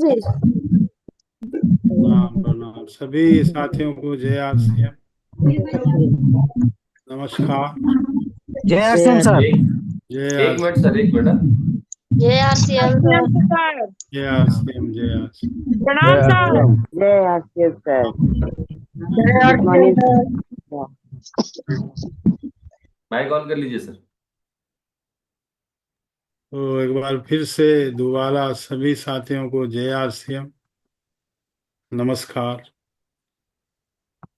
जी। प्रणाम प्रणाम सभी साथियों को जय आरसीएम। नमस्कार। जय आरसीएम सर। एक जय एक मिनट आरसीएम। सर, एक मिनट। जय आरसीएम आरसीएम सर। सर। जय आरसीएम। जय आरसीएम। जय प्रणाम सर। आरसीएम। जय आरसीएस सर। जय good RCM morning sir. Sir. Mic on कर लीजिए सर। तो एक बार फिर से दोबारा सभी साथियों को जय आरसीएम। नमस्कार।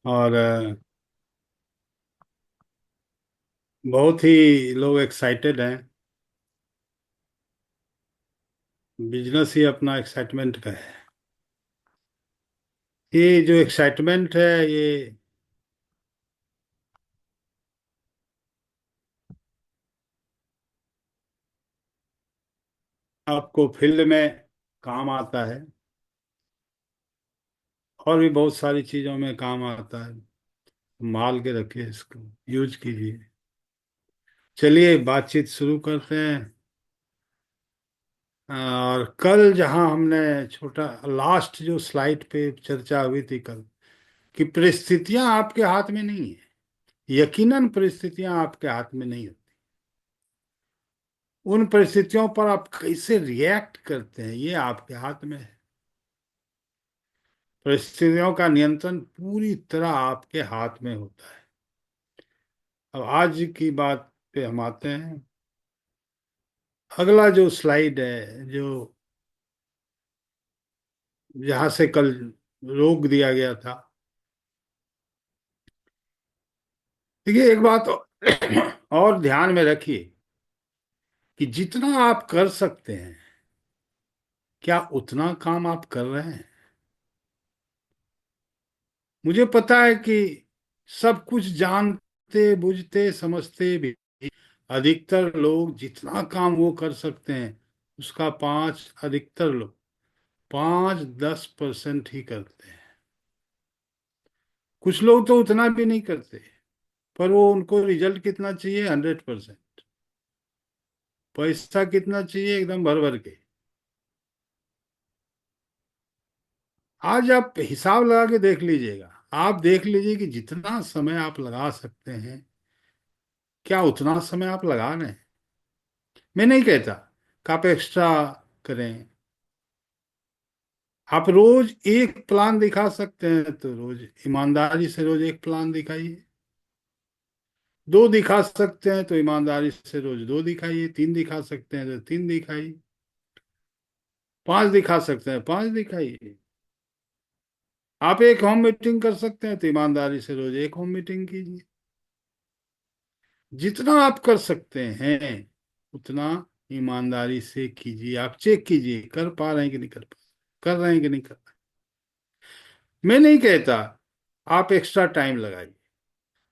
और बहुत ही लोग एक्साइटेड हैं। बिजनेस ही अपना एक्साइटमेंट का है। ये जो एक्साइटमेंट है ये आपको फील्ड में काम आता है और भी बहुत सारी चीज़ों में काम आता है। संभाल के रखिए, इसको यूज कीजिए। चलिए बातचीत शुरू करते हैं। और कल जहां हमने छोटा लास्ट जो स्लाइड पे चर्चा हुई थी कल, कि परिस्थितियां आपके हाथ में नहीं है। यकीनन परिस्थितियां आपके हाथ में नहीं होती। उन परिस्थितियों पर आप कैसे रिएक्ट करते हैं ये आपके हाथ में है। परिस्थितियों का नियंत्रण पूरी तरह आपके हाथ में होता है। अब आज की बात पे हम आते हैं। अगला जो स्लाइड है, जो जहां से कल रोक दिया गया था। देखिए एक बात और ध्यान में रखिए कि जितना आप कर सकते हैं, क्या उतना काम आप कर रहे हैं? मुझे पता है कि सब कुछ जानते बुझते समझते भी अधिकतर लोग जितना काम वो कर सकते हैं उसका अधिकतर लोग 5-10% ही करते हैं। कुछ लोग तो उतना भी नहीं करते, पर वो उनको रिजल्ट कितना चाहिए? 100%। पैसा कितना चाहिए? एकदम भर भर के। आज आप हिसाब लगा के देख लीजिएगा। आप देख लीजिए कि जितना समय आप लगा सकते हैं, क्या उतना समय आप लगा रहे हैं? मैं नहीं कहता कि आप एक्स्ट्रा करें। आप रोज एक प्लान दिखा सकते हैं तो रोज ईमानदारी से रोज एक प्लान दिखाइए। दो दिखा सकते हैं तो ईमानदारी से रोज दो दिखाइए। तीन दिखा सकते हैं तो तीन दिखाइए। पांच दिखा सकते हैं पांच दिखाइए। आप एक होम मीटिंग कर सकते हैं तो ईमानदारी से रोज एक होम मीटिंग कीजिए। जितना आप कर सकते हैं उतना ईमानदारी से कीजिए। आप चेक कीजिए कर पा रहे हैं कि नहीं कर पा कर रहे हैं कि नहीं कर रहे हैं। मैं नहीं कहता आप एक्स्ट्रा टाइम लगाइए।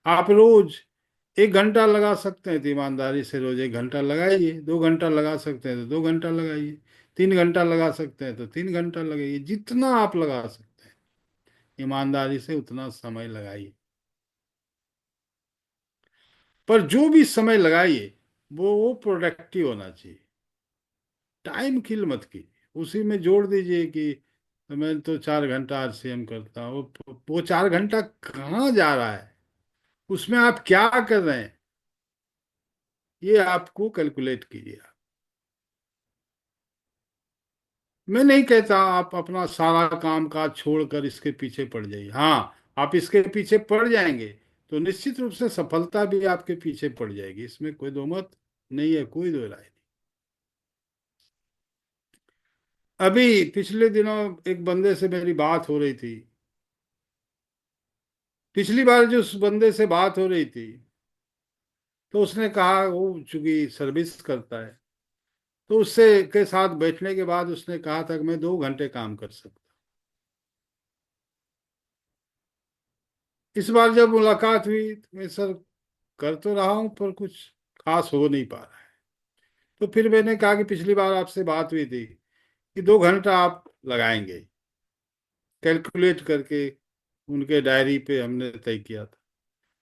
आप रोज 1 घंटा लगा सकते हैं तो ईमानदारी से रोज 1 घंटा लगाइए। 2 घंटा लगा सकते हैं तो 2 घंटा लगाइए। 3 घंटा लगा सकते हैं तो 3 घंटा लगाइए। जितना आप लगा सकते हैं ईमानदारी से उतना समय लगाइए। पर जो भी समय लगाइए वो प्रोडक्टिव होना चाहिए। टाइम किल मत कीजिए। उसी में जोड़ दीजिए कि मैं तो 4 घंटा आरसीएम करता हूँ। वो 4 घंटा कहाँ जा रहा है? उसमें आप क्या कर रहे हैं ये आपको कैलकुलेट कीजिए। मैं नहीं कहता आप अपना सारा काम काज छोड़कर इसके पीछे पड़ जाइए। हाँ, आप इसके पीछे पड़ जाएंगे तो निश्चित रूप से सफलता भी आपके पीछे पड़ जाएगी। इसमें कोई दो मत नहीं है, कोई दो राय नहीं। अभी पिछले दिनों एक बंदे से मेरी बात हो रही थी। पिछली बार जो उस बंदे से बात हो रही थी तो उसने कहा, वो चूंकि सर्विस करता है, तो उससे के साथ बैठने के बाद उसने कहा था कि मैं 2 घंटे काम कर सकता। इस बार जब मुलाकात हुई तो मैं, सर कर तो रहा हूं पर कुछ खास हो नहीं पा रहा है। तो फिर मैंने कहा कि पिछली बार आपसे बात हुई थी कि 2 घंटा आप लगाएंगे, कैलकुलेट करके उनके डायरी पे हमने तय किया था।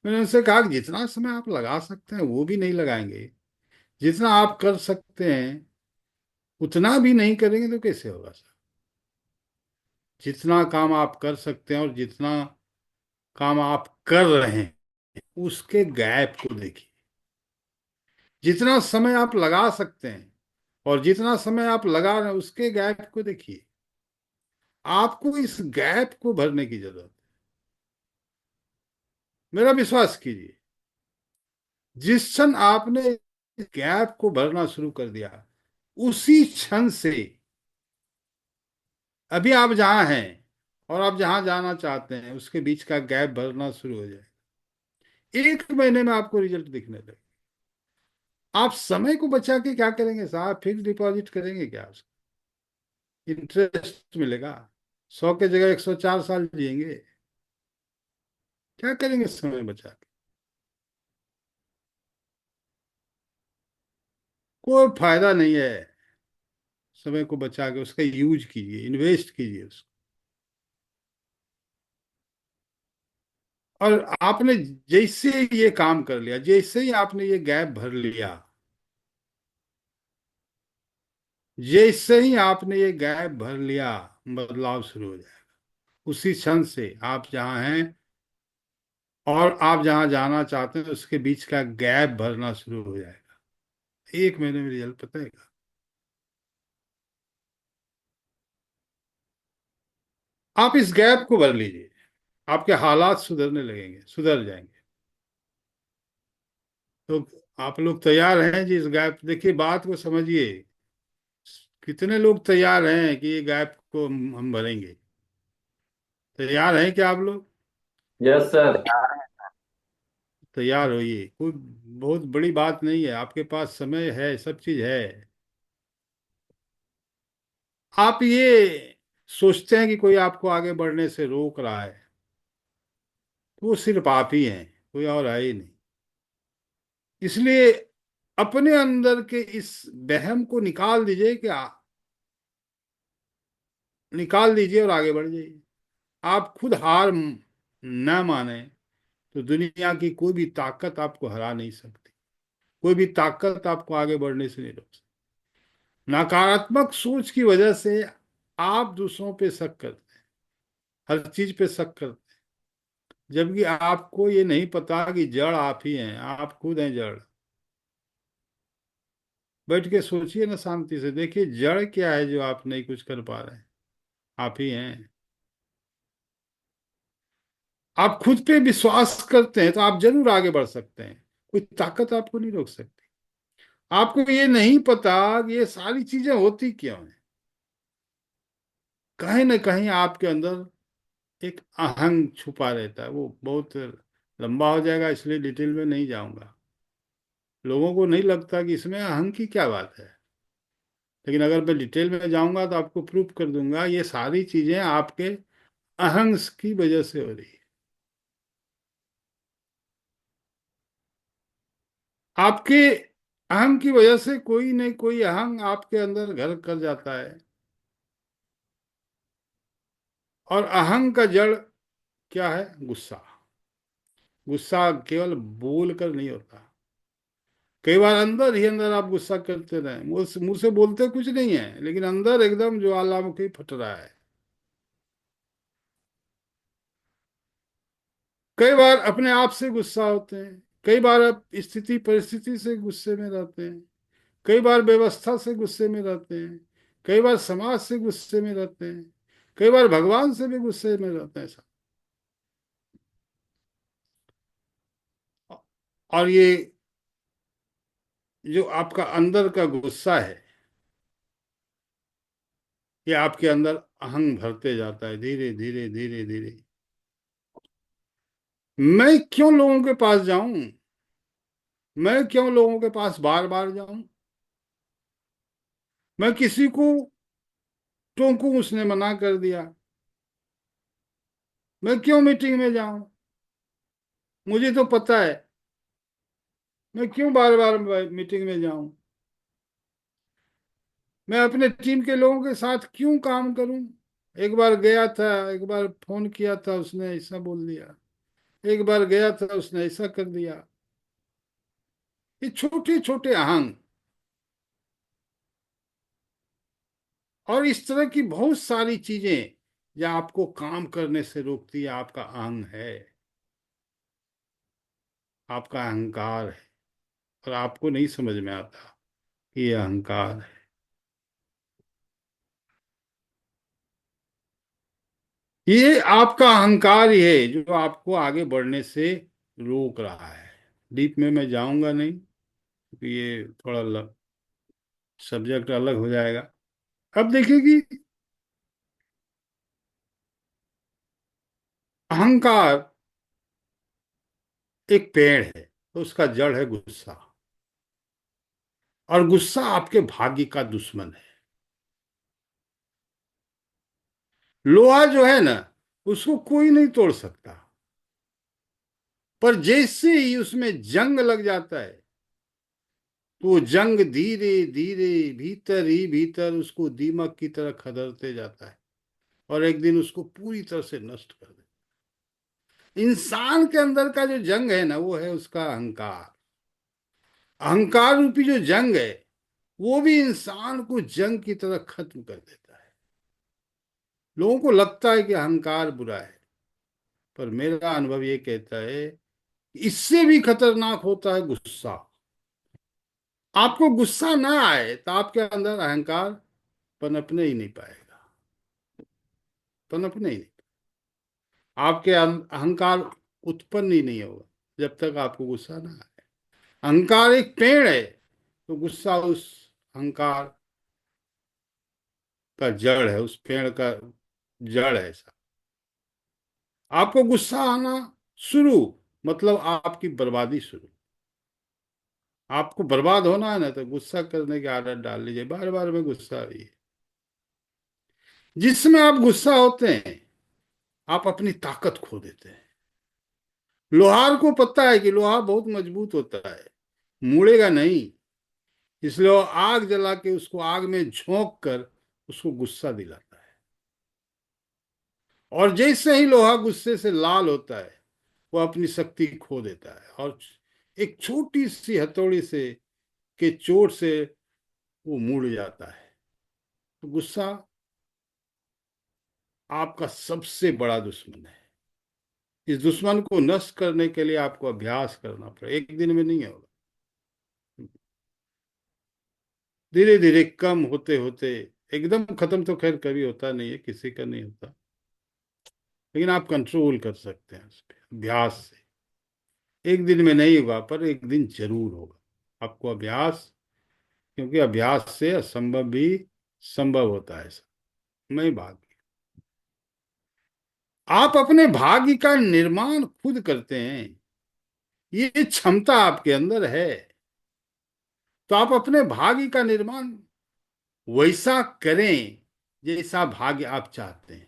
मैंने उनसे कहा कि जितना समय आप लगा सकते हैं वो भी नहीं लगाएंगे। जितना आप कर सकते हैं उतना भी नहीं करेंगे तो कैसे होगा सर? जितना काम आप कर सकते हैं और जितना काम आप कर रहे हैं उसके गैप को देखिए। जितना समय आप लगा सकते हैं और जितना समय आप लगा रहे हैं उसके गैप को देखिए। आपको इस गैप को भरने की जरूरत है। मेरा विश्वास कीजिए, जिस क्षण आपने गैप को भरना शुरू कर दिया उसी क्षण से अभी आप जहां हैं और आप जहां जाना चाहते हैं उसके बीच का गैप भरना शुरू हो जाए। 1 महीने में आपको रिजल्ट दिखने लगे। आप समय को बचा के क्या करेंगे साहब? फिक्स डिपॉजिट करेंगे क्या? इंटरेस्ट मिलेगा। 100 के जगह 104 साल जिएंगे। क्या करेंगे समय बचा के? कोई फायदा नहीं है। समय को बचा के उसका यूज कीजिए, इन्वेस्ट कीजिए उसको। और आपने जैसे ये काम कर लिया, जैसे ही आपने ये गैप भर लिया, जैसे ही आपने ये गैप भर लिया, बदलाव शुरू हो जाएगा। उसी क्षण से आप जहां हैं और आप जहां जाना चाहते हैं उसके बीच का गैप भरना शुरू हो जाएगा। 1 महीने में रिजल्ट पता है क्या? आप इस गैप को भर लीजिए, आपके हालात सुधरने लगेंगे, सुधर जाएंगे। तो आप लोग तैयार हैं जी? इस गैप, देखिए बात को समझिए। कितने लोग तैयार हैं कि ये गैप को हम भरेंगे? तैयार हैं क्या आप लोग? Yes sir. तैयार होइए। कोई बहुत बड़ी बात नहीं है, आपके पास समय है, सब चीज है। आप ये सोचते हैं कि कोई आपको आगे बढ़ने से रोक रहा है, तो वो सिर्फ आप ही हैं, कोई और है ही नहीं। इसलिए अपने अंदर के इस वहम को निकाल दीजिए कि निकाल दीजिए और आगे बढ़ जाइए। आप खुद हार न माने तो दुनिया की कोई भी ताकत आपको हरा नहीं सकती। कोई भी ताकत आपको आगे बढ़ने से नहीं रोक सकती। नकारात्मक सोच की वजह से आप दूसरों पे शक करते हैं, हर चीज पे शक करते हैं, जबकि आपको ये नहीं पता कि जड़ आप ही हैं, आप खुद हैं जड़। बैठ के सोचिए ना शांति से, देखिए जड़ क्या है जो आप नहीं कुछ कर पा रहे हैं। आप ही हैं। आप खुद पे विश्वास करते हैं तो आप जरूर आगे बढ़ सकते हैं। कोई ताकत आपको नहीं रोक सकती। आपको ये नहीं पता कि ये सारी चीजें होती क्यों हैं। कहीं ना कहीं आपके अंदर एक अहंग छुपा रहता है। वो बहुत लंबा हो जाएगा, इसलिए डिटेल में नहीं जाऊंगा। लोगों को नहीं लगता कि इसमें अहंग की क्या बात है, लेकिन अगर मैं डिटेल में जाऊंगा तो आपको प्रूफ कर दूंगा ये सारी चीजें आपके अहंग की वजह से हो रही है। आपके अहंग की वजह से कोई नहीं कोई अहंग आपके अंदर घर कर जाता है। और अहंग का जड़ क्या है? गुस्सा। गुस्सा केवल बोल कर नहीं होता। कई बार अंदर ही अंदर आप गुस्सा करते रहे, मुंह से बोलते कुछ नहीं है लेकिन अंदर एकदम ज्वालामुखी फट रहा है। कई बार अपने आप से गुस्सा होते हैं, कई बार आप स्थिति परिस्थिति से गुस्से में रहते हैं, कई बार व्यवस्था से गुस्से में रहते हैं, कई बार समाज से गुस्से में रहते हैं, कई बार भगवान से भी गुस्से में रहते हैं सब। और ये जो आपका अंदर का गुस्सा है, ये आपके अंदर अहंग भरते जाता है धीरे धीरे धीरे धीरे। मैं क्यों लोगों के पास जाऊं? मैं क्यों लोगों के पास बार बार जाऊं? मैं किसी को टोकूं, उसने मना कर दिया। मैं क्यों मीटिंग में जाऊं? मुझे तो पता है। मैं क्यों बार बार मीटिंग में जाऊं? मैं अपने टीम के लोगों के साथ क्यों काम करूं? एक बार गया था, एक बार फोन किया था, उसने ऐसा बोल दिया। एक बार गया था, उसने ऐसा कर दिया। ये छोटे छोटे अहंग और इस तरह की बहुत सारी चीजें या आपको काम करने से रोकती है, आपका अहंग है, आपका अहंकार है, और आपको नहीं समझ में आता कि ये अहंकार है। ये आपका अहंकार ही है जो आपको आगे बढ़ने से रोक रहा है। डीप में मैं जाऊंगा नहीं, क्योंकि ये थोड़ा सब्जेक्ट अलग हो जाएगा। अब देखिए कि अहंकार एक पेड़ है, तो उसका जड़ है गुस्सा, और गुस्सा आपके भाग्य का दुश्मन है। लोहा जो है ना, उसको कोई नहीं तोड़ सकता, पर जैसे ही उसमें जंग लग जाता है, तो वो जंग धीरे धीरे भीतर ही भीतर उसको दीमक की तरह खदरते जाता है, और एक दिन उसको पूरी तरह से नष्ट कर देता है। इंसान के अंदर का जो जंग है ना, वो है उसका अहंकार। अहंकार रूपी जो जंग है, वो भी इंसान को जंग की तरह खत्म कर देता है। लोगों को लगता है कि अहंकार बुरा है, पर मेरा अनुभव ये कहता है कि इससे भी खतरनाक होता है गुस्सा। आपको गुस्सा ना आए तो आपके अंदर अहंकार पनपने ही नहीं पाएगा, पनपने ही नहीं। आपके अहंकार उत्पन्न ही नहीं होगा जब तक आपको गुस्सा ना आए। अहंकार एक पेड़ है, तो गुस्सा उस अहंकार का जड़ है, उस पेड़ का जड़ है ऐसा। आपको गुस्सा आना शुरू, मतलब आपकी बर्बादी शुरू। आपको बर्बाद होना है ना, तो गुस्सा करने की आदत डाल लीजिए, बार बार में गुस्सा आ रही है। जिसमें आप गुस्सा होते हैं, आप अपनी ताकत खो देते हैं। लोहार को पता है कि लोहा बहुत मजबूत होता है, मुड़ेगा नहीं, इसलिए वो आग जला के उसको आग में झोंक कर उसको गुस्सा दिलाता है। और जैसे ही लोहा गुस्से से लाल होता है, वो अपनी शक्ति खो देता है, और एक छोटी सी हथौड़ी से के चोट से वो मुड़ जाता है। तो गुस्सा आपका सबसे बड़ा दुश्मन है। इस दुश्मन को नष्ट करने के लिए आपको अभ्यास करना पड़ेगा, एक दिन में नहीं होगा। धीरे धीरे कम होते होते, एकदम खत्म तो खैर कभी होता नहीं है, किसी का नहीं होता, लेकिन आप कंट्रोल कर सकते हैं उस पर अभ्यास से। एक दिन में नहीं होगा, पर एक दिन जरूर होगा आपको अभ्यास, क्योंकि अभ्यास से असंभव भी संभव होता है। ऐसा मैं भाग्य, आप अपने भाग्य का निर्माण खुद करते हैं, ये क्षमता आपके अंदर है। तो आप अपने भाग्य का निर्माण वैसा करें जैसा भाग्य आप चाहते हैं,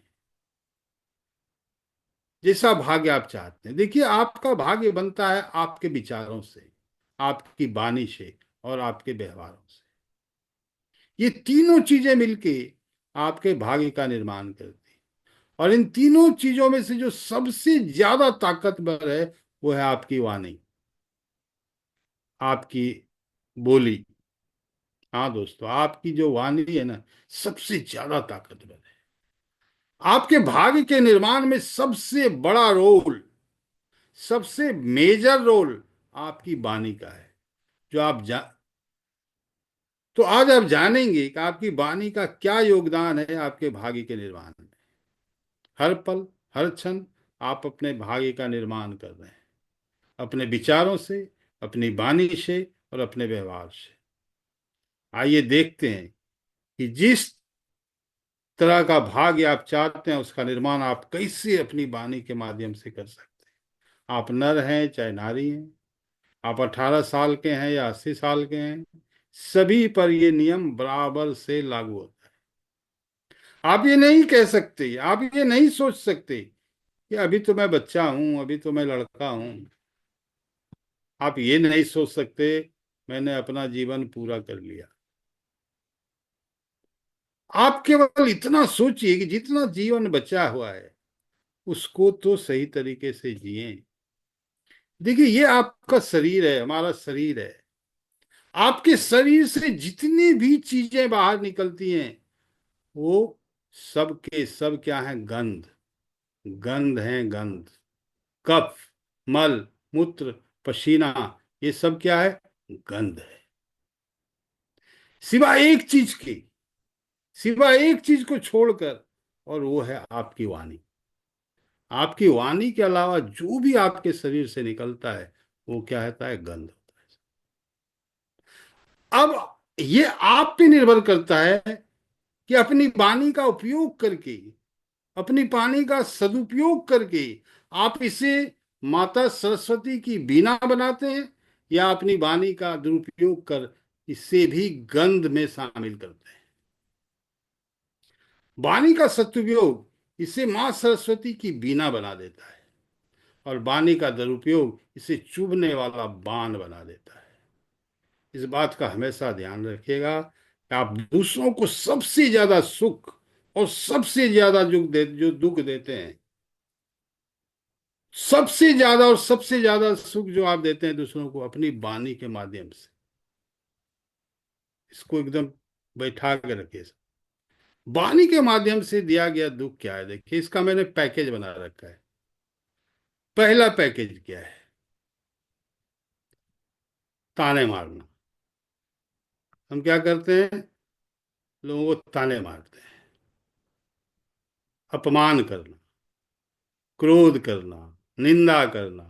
जैसा भाग्य आप चाहते हैं। देखिए, आपका भाग्य बनता है आपके विचारों से, आपकी वाणी से, और आपके व्यवहारों से। ये तीनों चीजें मिलके आपके भाग्य का निर्माण करती हैं। और इन तीनों चीजों में से जो सबसे ज्यादा ताकतवर है, वो है आपकी वाणी, आपकी बोली। हाँ दोस्तों, आपकी जो वाणी है ना, सबसे ज्यादा ताकतवर है। आपके भाग्य के निर्माण में सबसे बड़ा रोल, सबसे मेजर रोल आपकी वाणी का है, जो आप तो आज आप जानेंगे कि आपकी वाणी का क्या योगदान है आपके भाग्य के निर्माण में। हर पल, हर क्षण आप अपने भाग्य का निर्माण कर रहे हैं, अपने विचारों से, अपनी वाणी से, और अपने व्यवहार से। आइए देखते हैं कि जिस तरह का भाग्य आप चाहते हैं, उसका निर्माण आप कैसे अपनी वाणी के माध्यम से कर सकते हैं। आप नर हैं चाहे नारी हैं, आप 18 साल के हैं या 80 साल के हैं, सभी पर ये नियम बराबर से लागू होता है। आप ये नहीं कह सकते, आप ये नहीं सोच सकते कि अभी तो मैं बच्चा हूं, अभी तो मैं लड़का हूं। आप ये नहीं सोच सकते मैंने अपना जीवन पूरा कर लिया। आप केवल इतना सोचिए कि जितना जीवन बचा हुआ है, उसको तो सही तरीके से जिए। देखिए, ये आपका शरीर है, हमारा शरीर है। आपके शरीर से जितनी भी चीजें बाहर निकलती हैं, वो सबके सब क्या है? गंध। गंध है, गंध। कफ, मल, मूत्र, पसीना, ये सब क्या है? गंध है। सिवाय एक चीज की, सिवाय एक चीज को छोड़कर, और वो है आपकी वाणी। आपकी वाणी के अलावा जो भी आपके शरीर से निकलता है वो क्या होता है? गंध होता है। अब ये आप पे निर्भर करता है कि अपनी वाणी का उपयोग करके, अपनी वाणी का सदुपयोग करके आप इसे माता सरस्वती की वीणा बनाते हैं, या अपनी वाणी का दुरुपयोग कर इसे भी गंध में शामिल करते हैं। वाणी का सदुपयोग इसे मां सरस्वती की वीणा बना देता है, और वाणी का दुरुपयोग इसे चुभने वाला बाण बना देता है। इस बात का हमेशा ध्यान रखिएगा कि आप दूसरों को सबसे ज्यादा सुख और सबसे ज्यादा जो दुख देते हैं, सबसे ज्यादा और सबसे ज्यादा सुख जो आप देते हैं दूसरों को अपनी वाणी के माध्यम से, इसको एकदम बैठा के रखिए। वाणी के माध्यम से दिया गया दुख क्या है? देखिए, इसका मैंने पैकेज बना रखा है। पहला पैकेज क्या है? ताने मारना। हम क्या करते हैं? लोगों को ताने मारते हैं। अपमान करना, क्रोध करना, निंदा करना,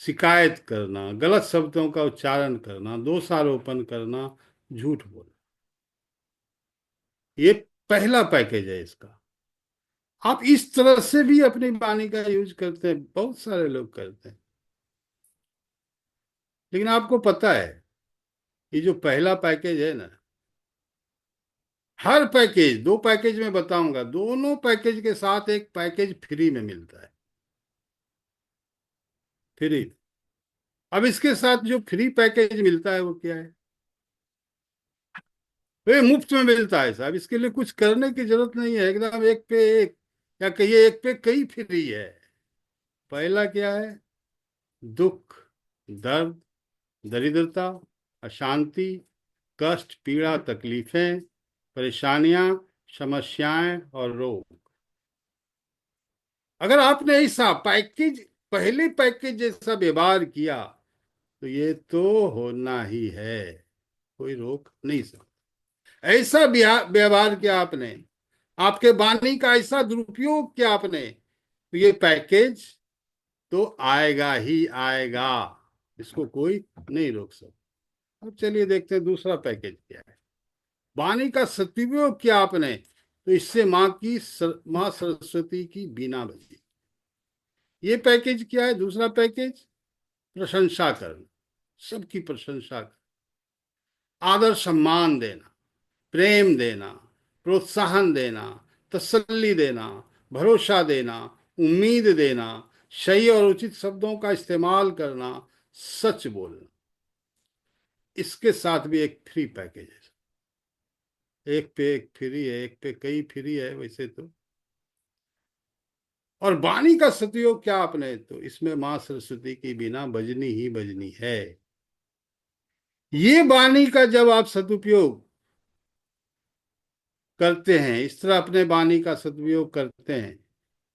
शिकायत करना, गलत शब्दों का उच्चारण करना, दोषारोपण करना, झूठ बोलना, ये पहला पैकेज है इसका। आप इस तरह से भी अपनी वाणी का यूज करते हैं, बहुत सारे लोग करते हैं। लेकिन आपको पता है, ये जो पहला पैकेज है ना, हर पैकेज, दो पैकेज में बताऊंगा, दोनों पैकेज के साथ एक पैकेज फ्री में मिलता है। फ्री। अब इसके साथ जो फ्री पैकेज मिलता है वो क्या है? ये मुफ्त में मिलता है साहब, इसके लिए कुछ करने की जरूरत नहीं है, एकदम एक पे एक, या कहिए एक पे कई फ्री है। पहला क्या है? दुख, दर्द, दरिद्रता, अशांति, कष्ट, पीड़ा, तकलीफें, परेशानियां, समस्याएं और रोग। अगर आपने ऐसा पैकेज, पहले पैकेज जैसा व्यवहार किया, तो ये तो होना ही है, कोई रोक नहीं सकता। ऐसा व्यवहार किया आपने, आपके वाणी का ऐसा दुरुपयोग किया आपने, तो ये पैकेज तो आएगा ही आएगा, इसको कोई नहीं रोक सकता। अब चलिए देखते हैं दूसरा पैकेज क्या है। वाणी का सदुपयोग किया आपने, तो इससे माँ सरस्वती की बीना बजी। ये पैकेज क्या है? दूसरा पैकेज, प्रशंसा करना, सबकी प्रशंसा करना, आदर सम्मान देना, प्रेम देना, प्रोत्साहन देना, तसल्ली देना, भरोसा देना, उम्मीद देना, सही और उचित शब्दों का इस्तेमाल करना, सच बोलना। इसके साथ भी एक फ्री पैकेज है। एक पे एक फ्री है, एक पे कई फ्री है वैसे तो। और वाणी का सदुपयोग क्या आपने, तो इसमें मां सरस्वती की बिना बजनी ही बजनी है। ये वाणी का जब आप सदुपयोग करते हैं, इस तरह अपने वाणी का सदुपयोग करते हैं,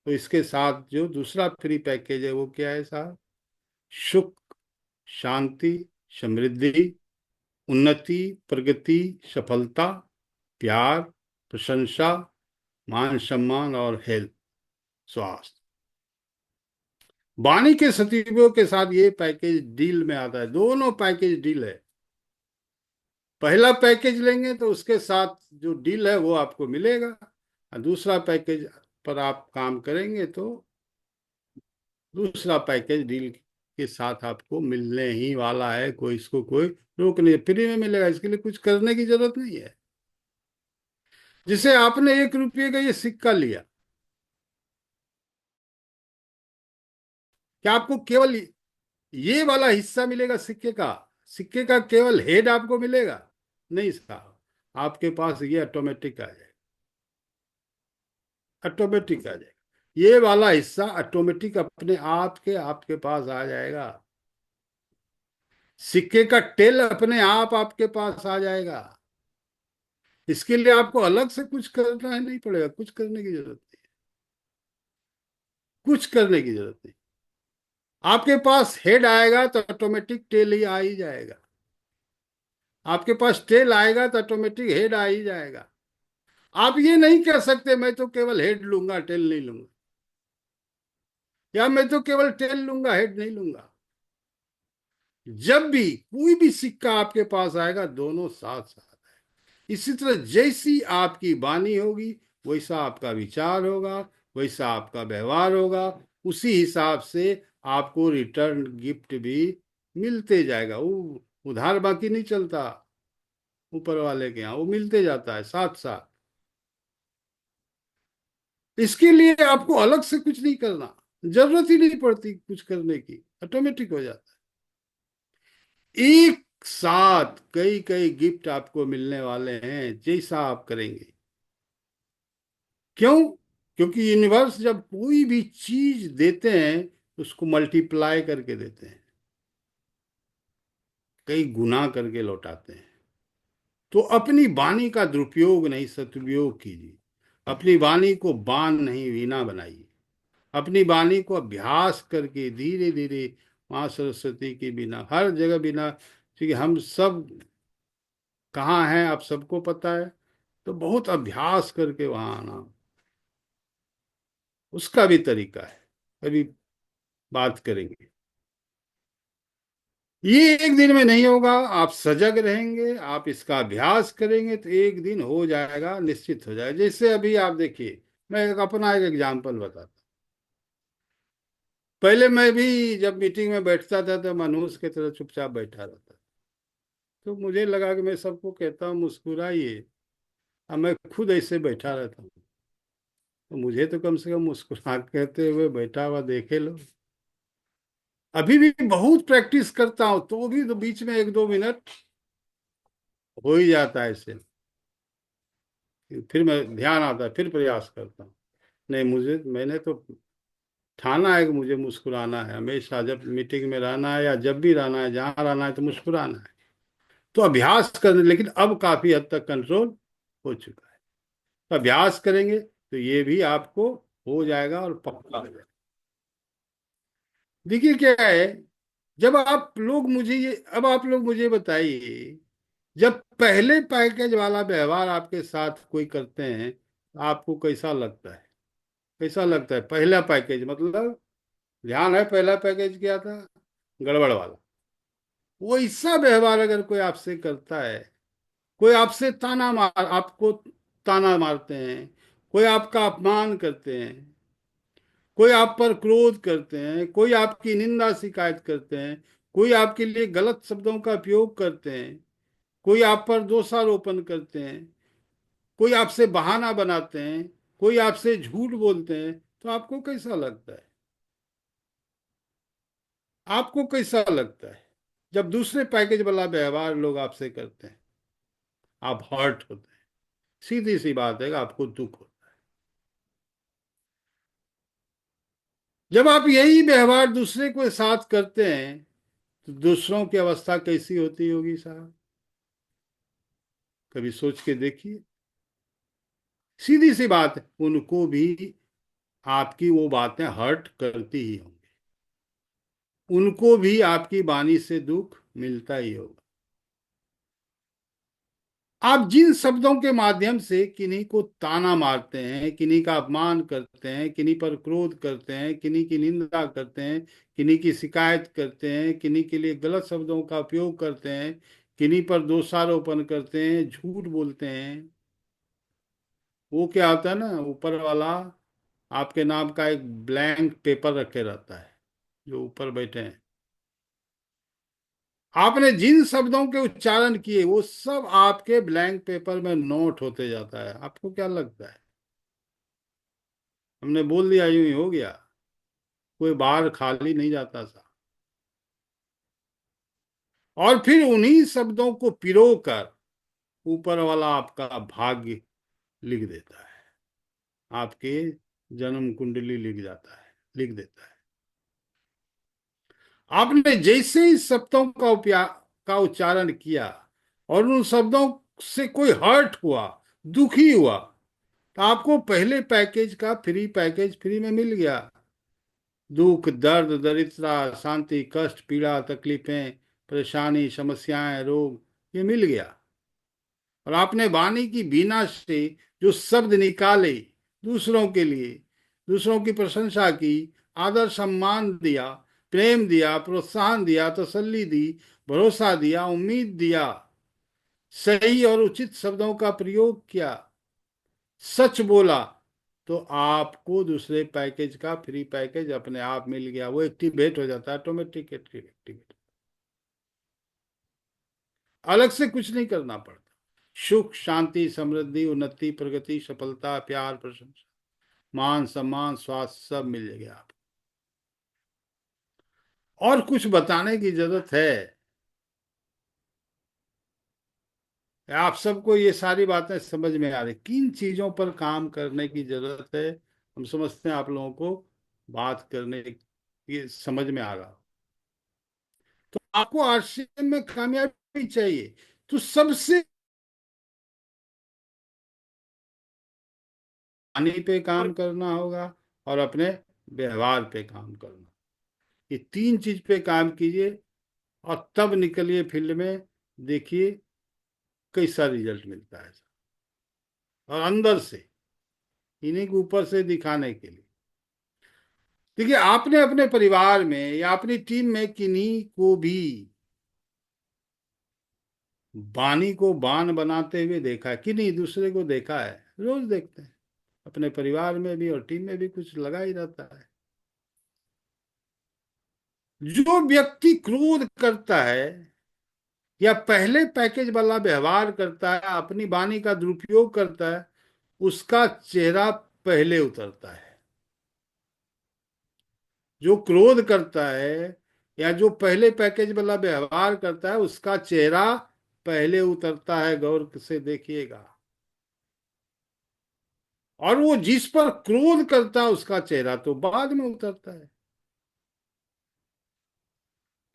तो इसके साथ जो दूसरा फ्री पैकेज है वो क्या है साहब? सुख, शांति, समृद्धि, उन्नति, प्रगति, सफलता, प्यार, प्रशंसा, मान सम्मान और हेल्थ, स्वास्थ्य। वाणी के सदुपयोग के साथ ये पैकेज डील में आता है, दोनों पैकेज डील है। पहला पैकेज लेंगे तो उसके साथ जो डील है वो आपको मिलेगा, और दूसरा पैकेज पर आप काम करेंगे तो दूसरा पैकेज डील के साथ आपको मिलने ही वाला है। कोई इसको कोई रोक नहीं, फ्री में मिलेगा, इसके लिए कुछ करने की जरूरत नहीं है। जिसे आपने 1 रुपये का ये सिक्का लिया, क्या आपको केवल ये वाला हिस्सा मिलेगा सिक्के का? सिक्के का केवल हेड आपको मिलेगा? नहीं साहब, आपके पास ये ऑटोमेटिक आ जाएगा, ऑटोमेटिक आ जाएगा। ये वाला हिस्सा ऑटोमेटिक अपने आप के आपके पास आ जाएगा। सिक्के का टेल अपने आप आपके पास आ जाएगा। इसके लिए आपको अलग से कुछ करना है नहीं पड़ेगा, कुछ करने की जरूरत नहीं, कुछ करने की जरूरत नहीं। आपके पास हेड आएगा तो ऑटोमेटिक टेल ही आ ही जाएगा, आपके पास टेल आएगा तो ऑटोमेटिक हेड आ ही जाएगा। आप ये नहीं कह सकते मैं तो केवल हेड लूंगा टेल नहीं लूंगा, या मैं तो केवल टेल लूंगा हेड नहीं लूंगा। जब भी कोई भी सिक्का आपके पास आएगा दोनों साथ साथ है। इसी तरह जैसी आपकी वाणी होगी वैसा आपका विचार होगा, वैसा आपका व्यवहार होगा, उसी हिसाब से आपको रिटर्न गिफ्ट भी मिलते जाएगा। वो उधार बाकी नहीं चलता, ऊपर वाले के यहाँ वो मिलते जाता है साथ साथ। इसके लिए आपको अलग से कुछ नहीं करना, जरूरत ही नहीं पड़ती कुछ करने की, ऑटोमेटिक हो जाता है। एक साथ कई कई गिफ्ट आपको मिलने वाले हैं जैसा आप करेंगे। क्यों? क्योंकि यूनिवर्स जब कोई भी चीज देते हैं तो उसको मल्टीप्लाई करके देते हैं, कई गुना करके लौटाते हैं। तो अपनी वाणी का दुरुपयोग नहीं सदुपयोग कीजिए, अपनी वाणी को बाण नहीं वीणा बनाइए, अपनी वाणी को अभ्यास करके धीरे धीरे माँ सरस्वती की बिना हर जगह बिना, क्योंकि हम सब कहाँ हैं आप सबको पता है, तो बहुत अभ्यास करके वहां आना, उसका भी तरीका है, अभी बात करेंगे। ये एक दिन में नहीं होगा, आप सजग रहेंगे, आप इसका अभ्यास करेंगे तो एक दिन हो जाएगा, निश्चित हो जाएगा। जैसे अभी आप देखिए, मैं अपना एक एग्जाम्पल बताता। पहले मैं भी जब मीटिंग में बैठता था तो मनहूस की तरह चुपचाप बैठा रहता, तो मुझे लगा कि मैं सबको कहता हूँ मुस्कुराइए, अब मैं खुद ऐसे बैठा रहता हूँ, तो मुझे तो कम से कम मुस्कुरा कहते हुए बैठा हुआ देखे लो। अभी भी बहुत प्रैक्टिस करता हूँ तो भी तो बीच में एक दो मिनट हो ही जाता है ऐसे, फिर मैं ध्यान आता है, फिर प्रयास करता हूँ। नहीं, मुझे मैंने तो ठाना है कि मुझे मुस्कुराना है हमेशा, जब मीटिंग में रहना है या जब भी रहना है, जहाँ रहना है तो मुस्कुराना है। तो अभ्यास करने, लेकिन अब काफी हद तक कंट्रोल हो चुका है। तो अभ्यास करेंगे तो ये भी आपको हो जाएगा और पक्का हो जाएगा। देखिए क्या है, जब आप लोग मुझे ये अब आप लोग मुझे बताइए, जब पहले पैकेज वाला व्यवहार आपके साथ कोई करते हैं तो आपको कैसा लगता है? कैसा लगता है पहला पैकेज? मतलब ध्यान है पहला पैकेज क्या था? गड़बड़ वाला। वैसा व्यवहार अगर कोई आपसे करता है, कोई आपसे ताना मार आपको ताना मारते हैं, कोई आपका अपमान करते हैं, कोई आप पर क्रोध करते हैं, कोई आपकी निंदा शिकायत करते हैं, कोई आपके लिए गलत शब्दों का उपयोग करते हैं, कोई आप पर दोषारोपण करते हैं, कोई आपसे बहाना बनाते हैं, कोई आपसे झूठ बोलते हैं, तो आपको कैसा लगता है? आपको कैसा लगता है जब दूसरे पैकेज वाला व्यवहार लोग आपसे करते हैं? आप हर्ट होते हैं, सीधी सी बात है कि आपको दुख होता है। जब आप यही व्यवहार दूसरे के साथ करते हैं तो दूसरों की अवस्था कैसी होती होगी साहब? कभी सोच के देखिए। सीधी सी बात है, उनको भी आपकी वो बातें हर्ट करती ही होंगी, उनको भी आपकी वाणी से दुख मिलता ही होगा। आप जिन शब्दों के माध्यम से किन्हीं को ताना मारते हैं, किन्हीं का अपमान करते हैं, किन्हीं पर क्रोध करते हैं, किन्हीं की निंदा करते हैं, किन्हीं की शिकायत करते हैं, किन्हीं के लिए गलत शब्दों का उपयोग करते हैं, किन्हीं पर दोषारोपण करते हैं, झूठ बोलते हैं, वो क्या होता है ना, ऊपर वाला आपके नाम का एक ब्लैंक पेपर रखे रहता है, जो ऊपर बैठे हैं। आपने जिन शब्दों के उच्चारण किए वो सब आपके ब्लैंक पेपर में नोट होते जाता है। आपको क्या लगता है हमने बोल दिया यूं ही हो गया? कोई बाहर खाली नहीं जाता था। और फिर उन्हीं शब्दों को पिरो कर ऊपर वाला आपका भाग्य लिख देता है, आपके जन्म कुंडली लिख जाता है, लिख देता है। आपने जैसे ही शब्दों का उच्चारण किया और उन शब्दों से कोई हर्ट हुआ, दुखी हुआ, तो आपको पहले पैकेज का फ्री पैकेज फ्री में मिल गया। दुख, दर्द, दरिद्रता, शांति, कष्ट, पीड़ा, तकलीफें, परेशानी, समस्याएं, रोग, ये मिल गया। और आपने वाणी की बीना से जो शब्द निकाले, दूसरों के लिए, दूसरों की प्रशंसा की, आदर सम्मान दिया, प्रेम दिया, प्रोत्साहन दिया, तसल्ली दी, भरोसा दिया, उम्मीद दिया, सही और उचित शब्दों का प्रयोग किया, सच बोला, तो आपको दूसरे पैकेज का फ्री पैकेज अपने आप मिल गया। वो एक्टिवेट हो जाता है, ऑटोमेटिक एक्टिवेट, अलग से कुछ नहीं करना पड़ता। सुख, शांति, समृद्धि, उन्नति, प्रगति, सफलता, प्यार, प्रशंसा, मान सम्मान, स्वास्थ्य, सब मिल जाएगा आपको। और कुछ बताने की जरूरत है? आप सबको ये सारी बातें समझ में आ रही? किन चीजों पर काम करने की जरूरत है? हम समझते हैं आप लोगों को बात करने की समझ में आ रहा। तो आपको आरसीएम में कामयाबी चाहिए, तो सबसे वाणी पे काम करना होगा और अपने व्यवहार पे काम करना। ये तीन चीज पे काम कीजिए और तब निकलिए फील्ड में, देखिए कैसा रिजल्ट मिलता है। और अंदर से, इन्हीं को ऊपर से दिखाने के लिए। देखिए, आपने अपने परिवार में या अपनी टीम में किन्हीं को भी वाणी को बाण बनाते हुए देखा है कि नहीं? दूसरे को देखा है, रोज देखते हैं। अपने परिवार में भी और टीम में भी कुछ लगा ही रहता है। जो व्यक्ति क्रोध करता है या पहले पैकेज वाला व्यवहार करता है, अपनी वाणी का दुरुपयोग करता है, उसका चेहरा पहले उतरता है। जो क्रोध करता है या जो पहले पैकेज वाला व्यवहार करता है, उसका चेहरा पहले उतरता है। गौर से देखिएगा। और वो जिस पर क्रोध करता है, उसका चेहरा तो बाद में उतरता है।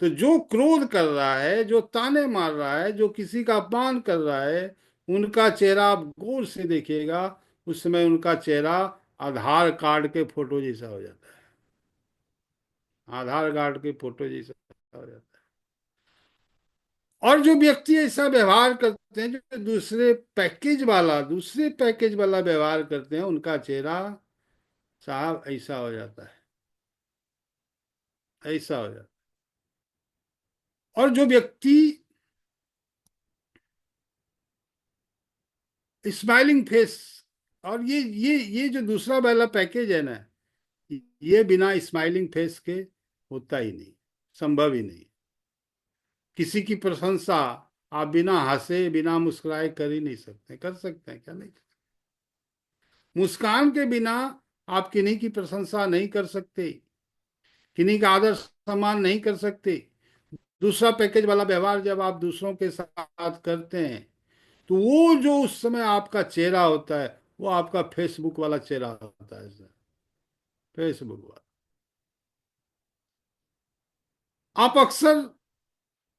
तो जो क्रोध कर रहा है, जो ताने मार रहा है, जो किसी का अपमान कर रहा है, उनका चेहरा आप गौर से देखिएगा। उस समय उनका चेहरा आधार कार्ड के फोटो जैसा हो जाता है। आधार कार्ड के फोटो जैसा हो जाता है। और जो व्यक्ति ऐसा व्यवहार करते हैं, जो दूसरे पैकेज वाला व्यवहार करते हैं, उनका चेहरा साहब ऐसा हो जाता है, ऐसा हो जाता है। और जो व्यक्ति स्माइलिंग फेस, और ये जो दूसरा वाला पैकेज है ना, ये बिना स्माइलिंग फेस के होता ही नहीं, संभव ही नहीं। किसी की प्रशंसा आप बिना हंसे, बिना मुस्कुराए कर ही नहीं सकते। कर सकते हैं क्या? नहीं। मुस्कान के बिना आप किन्हीं की प्रशंसा नहीं कर सकते, किन्हीं का आदर सम्मान नहीं कर सकते। दूसरा पैकेज वाला व्यवहार जब आप दूसरों के साथ करते हैं, तो वो जो उस समय आपका चेहरा होता है, वो आपका फेसबुक वाला चेहरा होता है सर। फेसबुक वाला। आप अक्सर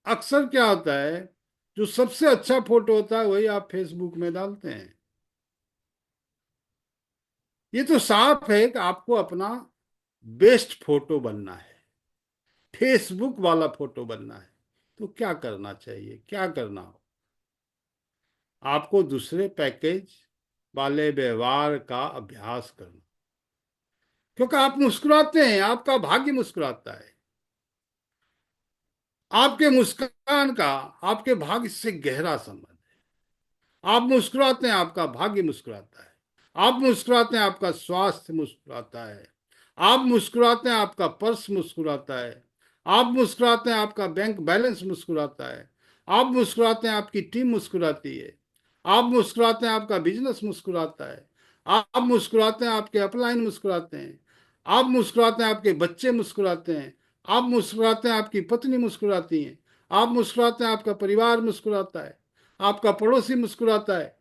अक्सर क्या होता है, जो सबसे अच्छा फोटो होता है वही आप फेसबुक में डालते हैं। ये तो साफ है कि आपको अपना बेस्ट फोटो बनना है, फेसबुक वाला फोटो बनना है। तो क्या करना चाहिए, क्या करना हो? आपको दूसरे पैकेज वाले व्यवहार का अभ्यास करना। क्योंकि आप मुस्कुराते हैं, आपका भाग्य मुस्कुराता है। आपके मुस्कान का आपके भाग्य से गहरा संबंध है। आप मुस्कुराते हैं, आपका भाग्य मुस्कुराता है। आप मुस्कुराते हैं, आपका स्वास्थ्य मुस्कुराता है। आप मुस्कुराते हैं, आपका पर्स मुस्कुराता है। आप मुस्कुराते हैं, आपका बैंक बैलेंस मुस्कुराता है। आप मुस्कुराते हैं, आपकी टीम मुस्कुराती है। आप मुस्कुराते हैं, आपका बिजनेस मुस्कुराता है। आप मुस्कुराते हैं, आपके अपलाइन मुस्कुराते हैं। आप मुस्कुराते हैं, आपके बच्चे मुस्कुराते हैं। आप मुस्कुराते हैं, आपकी पत्नी मुस्कुराती है। आप मुस्कुराते हैं, आपका परिवार मुस्कुराता है। आपका पड़ोसी मुस्कुराता है।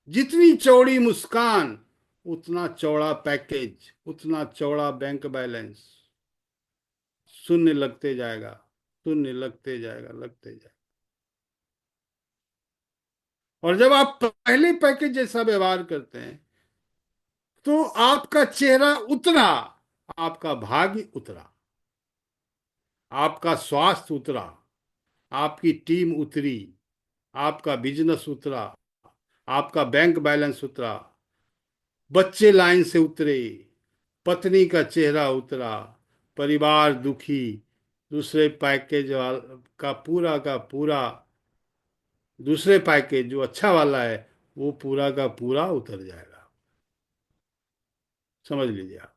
जितनी चौड़ी मुस्कान, उतना चौड़ा पैकेज, उतना चौड़ा बैंक बैलेंस। शून्य लगते जाएगा, शून्य लगते जाएगा, लगते जाएगा। और जब आप पहले पैकेज जैसा व्यवहार करते हैं तो आपका चेहरा उतरा, आपका भाग्य उतरा, आपका स्वास्थ्य उतरा, आपकी टीम उतरी, आपका बिजनेस उतरा, आपका बैंक बैलेंस उतरा, बच्चे लाइन से उतरे, पत्नी का चेहरा उतरा, परिवार दुखी, दूसरे पैकेज का पूरा दूसरे पैकेज जो अच्छा वाला है वो पूरा का पूरा उतर जाएगा। समझ लीजिए आप।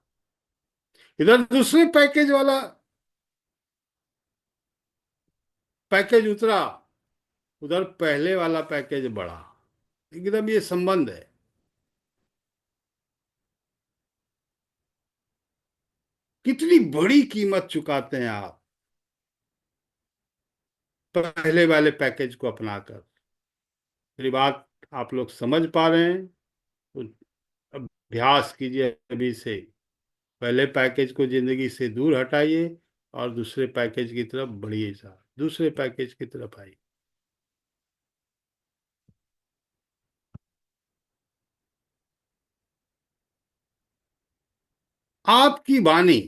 इधर दूसरे पैकेज वाला पैकेज उतरा, उधर पहले वाला पैकेज बढ़ा। एकदम ये संबंध है। कितनी बड़ी कीमत चुकाते हैं आप पहले वाले पैकेज को अपनाकर। मेरी बात आप लोग समझ पा रहे हैं तो अभ्यास कीजिए अभी से। पहले पैकेज को जिंदगी से दूर हटाइए और दूसरे पैकेज की तरफ बढ़िए। साहब दूसरे पैकेज की तरफ आइए। आपकी वाणी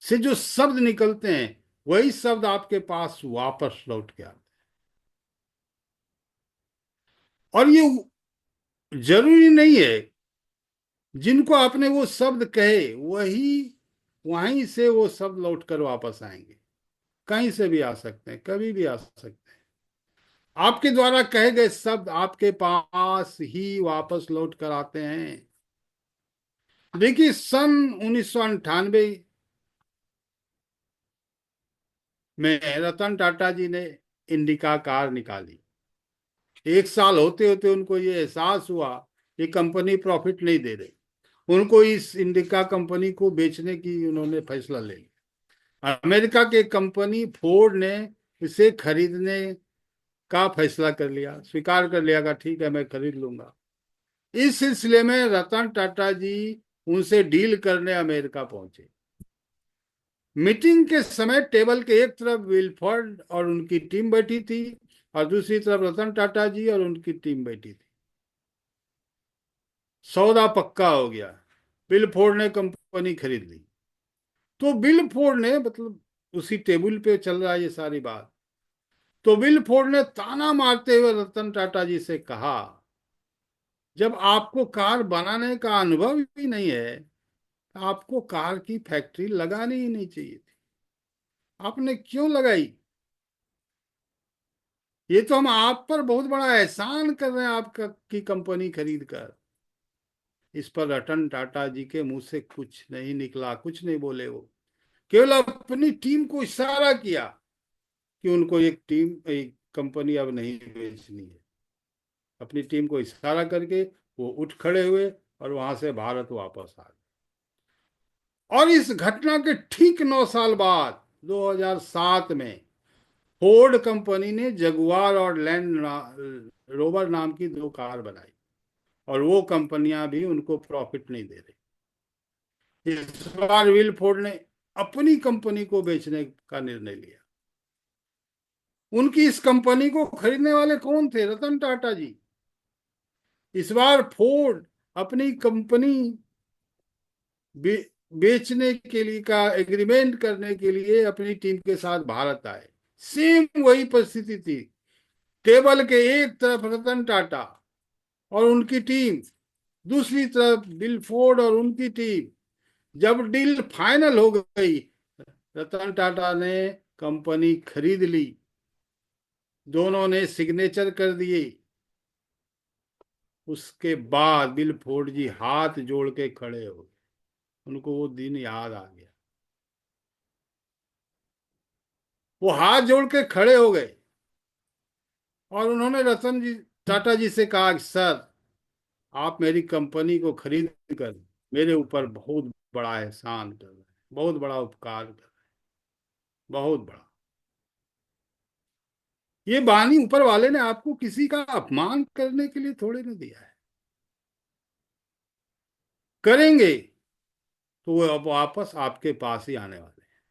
से जो शब्द निकलते हैं वही शब्द आपके पास वापस लौट के आते हैं। और ये जरूरी नहीं है जिनको आपने वो शब्द कहे वही वहीं से वो शब्द लौट कर वापस आएंगे। कहीं से भी आ सकते हैं, कभी भी आ सकते हैं। आपके द्वारा कहे गए शब्द आपके पास ही वापस लौट कर आते हैं। देखिए सन 1998 में रतन टाटा जी ने इंडिका कार निकाली। एक साल होते होते उनको ये एहसास हुआ कि कंपनी प्रॉफिट नहीं दे रही। उनको इस इंडिका कंपनी को बेचने की उन्होंने फैसला ले लिया। अमेरिका के कंपनी फोर्ड ने इसे खरीदने का फैसला कर लिया, स्वीकार कर लिया, का ठीक है मैं खरीद लूंगा। इस सिलसिले में रतन टाटा जी उनसे डील करने अमेरिका पहुंचे। मीटिंग के समय टेबल के एक तरफ विल्फर्ड और उनकी टीम बैठी थी और दूसरी तरफ रतन टाटा जी और उनकी टीम बैठी थी। सौदा पक्का हो गया। बिल फोर्ड ने कंपनी खरीद ली। तो बिल फोर्ड ने, मतलब उसी टेबल पे चल रहा है ये सारी बात, तो बिल फोर्ड ने ताना मारते हुए रतन टाटा जी से कहा, जब आपको कार बनाने का अनुभव ही नहीं है तो आपको कार की फैक्ट्री लगानी ही नहीं चाहिए थी। आपने क्यों लगाई? ये तो हम आप पर बहुत बड़ा एहसान कर रहे हैं आपका की कंपनी खरीद कर। इस पर रतन टाटा जी के मुंह से कुछ नहीं निकला, कुछ नहीं बोले। वो केवल अपनी टीम को इशारा किया कि उनको एक कंपनी अब नहीं बेचनी है। अपनी टीम को इशारा करके वो उठ खड़े हुए और वहां से भारत वापस आ गए। और इस घटना के ठीक 9 साल बाद 2007 में फोर्ड कंपनी ने जगुआर और लैंड रोवर नाम की 2 कार बनाई और वो कंपनियां भी उनको प्रॉफिट नहीं दे रही। इस बार विल फोर्ड ने अपनी कंपनी को बेचने का निर्णय लिया। उनकी इस कंपनी को खरीदने वाले कौन थे? रतन टाटा जी। इस बार फोर्ड अपनी कंपनी बेचने के लिए का एग्रीमेंट करने के लिए अपनी टीम के साथ भारत आए। सेम वही परिस्थिति थी। टेबल के एक तरफ रतन टाटा और उनकी टीम, दूसरी तरफ बिल फोर्ड और उनकी टीम। जब डील फाइनल हो गई, रतन टाटा ने कंपनी खरीद ली। दोनों ने सिग्नेचर कर दिए। उसके बाद बिल फोर्ड जी हाथ जोड़ के खड़े हो गए। उनको वो दिन याद आ गया। वो हाथ जोड़ के खड़े हो गए और उन्होंने रतन जी टाटा जी से कहा कि सर, आप मेरी कंपनी को खरीद कर मेरे ऊपर बहुत बड़ा एहसान कर रहे हैं, बहुत बड़ा उपकार कर रहे हैं, बहुत बड़ा। ये बानी ऊपर वाले ने आपको किसी का अपमान करने के लिए थोड़े ना दिया है। करेंगे तो वो अब वापस आपके पास ही आने वाले हैं,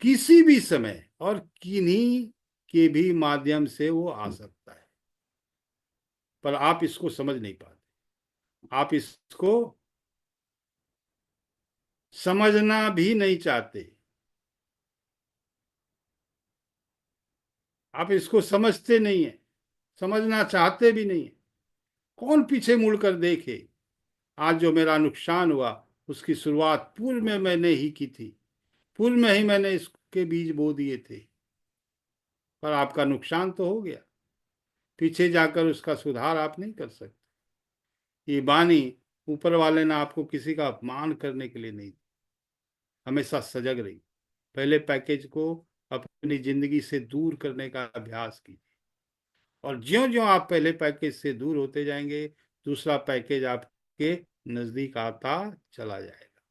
किसी भी समय और किन्हीं के भी माध्यम से वो आ सकता है। पर आप इसको समझ नहीं पाते, आप इसको समझना भी नहीं चाहते, आप इसको समझते नहीं है, समझना चाहते भी नहीं है। कौन पीछे मुड़कर देखे? आज जो मेरा नुकसान हुआ उसकी शुरुआत पूर्व में मैंने ही की थी, पूर्व में ही मैंने इसके बीज बो दिए थे, पर आपका नुकसान तो हो गया। पीछे जाकर उसका सुधार आप नहीं कर सकते। ये बानी ऊपर वाले ने आपको किसी का अपमान करने के लिए नहीं दी। हमेशा सजग रही, पहले पैकेज को अपनी जिंदगी से दूर करने का अभ्यास कीजिए, और ज्यो ज्यो आप पहले पैकेज से दूर होते जाएंगे, दूसरा पैकेज आपके नजदीक आता चला जाएगा।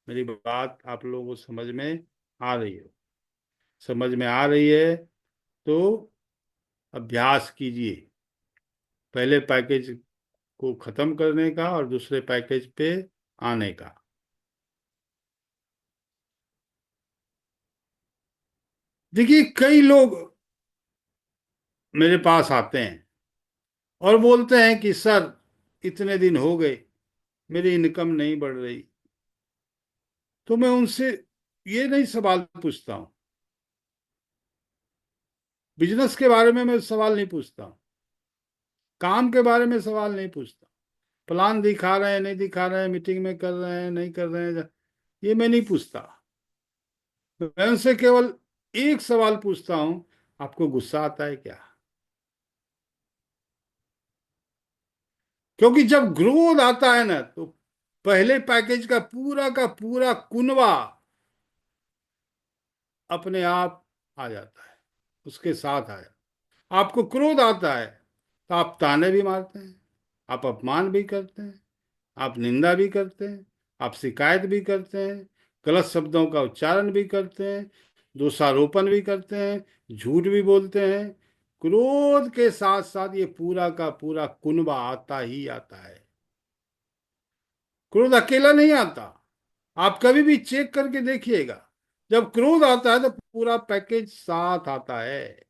मेरी बात आप लोगों को समझ में आ रही है? समझ में आ रही है तो अभ्यास कीजिए, पहले पैकेज को खत्म करने का और दूसरे पैकेज पे आने का। देखिए, कई लोग मेरे पास आते हैं और बोलते हैं कि सर, इतने दिन हो गए, मेरी इनकम नहीं बढ़ रही। तो मैं उनसे ये नहीं सवाल पूछता हूं, बिजनेस के बारे में मैं सवाल नहीं पूछता हूं, काम के बारे में सवाल नहीं पूछता, प्लान दिखा रहे हैं नहीं दिखा रहे हैं, मीटिंग में कर रहे हैं नहीं कर रहे हैं, ये मैं नहीं पूछता। मैं उनसे केवल एक सवाल पूछता हूं, आपको गुस्सा आता है क्या? क्योंकि जब ग्रोथ आता है ना, तो पहले पैकेज का पूरा कुनवा अपने आप आ जाता है, उसके साथ आ जाता है। आपको क्रोध आता है तो आप ताने भी मारते हैं, आप अपमान भी करते हैं, आप निंदा भी करते हैं, आप शिकायत भी करते हैं, गलत शब्दों का उच्चारण भी करते हैं, दोषारोपण भी करते हैं, झूठ भी बोलते हैं। क्रोध के साथ साथ ये पूरा का पूरा कुनबा आता ही आता है। क्रोध अकेला नहीं आता, आप कभी भी चेक करके देखिएगा, जब क्रोध आता है तो पूरा पैकेज साथ आता है।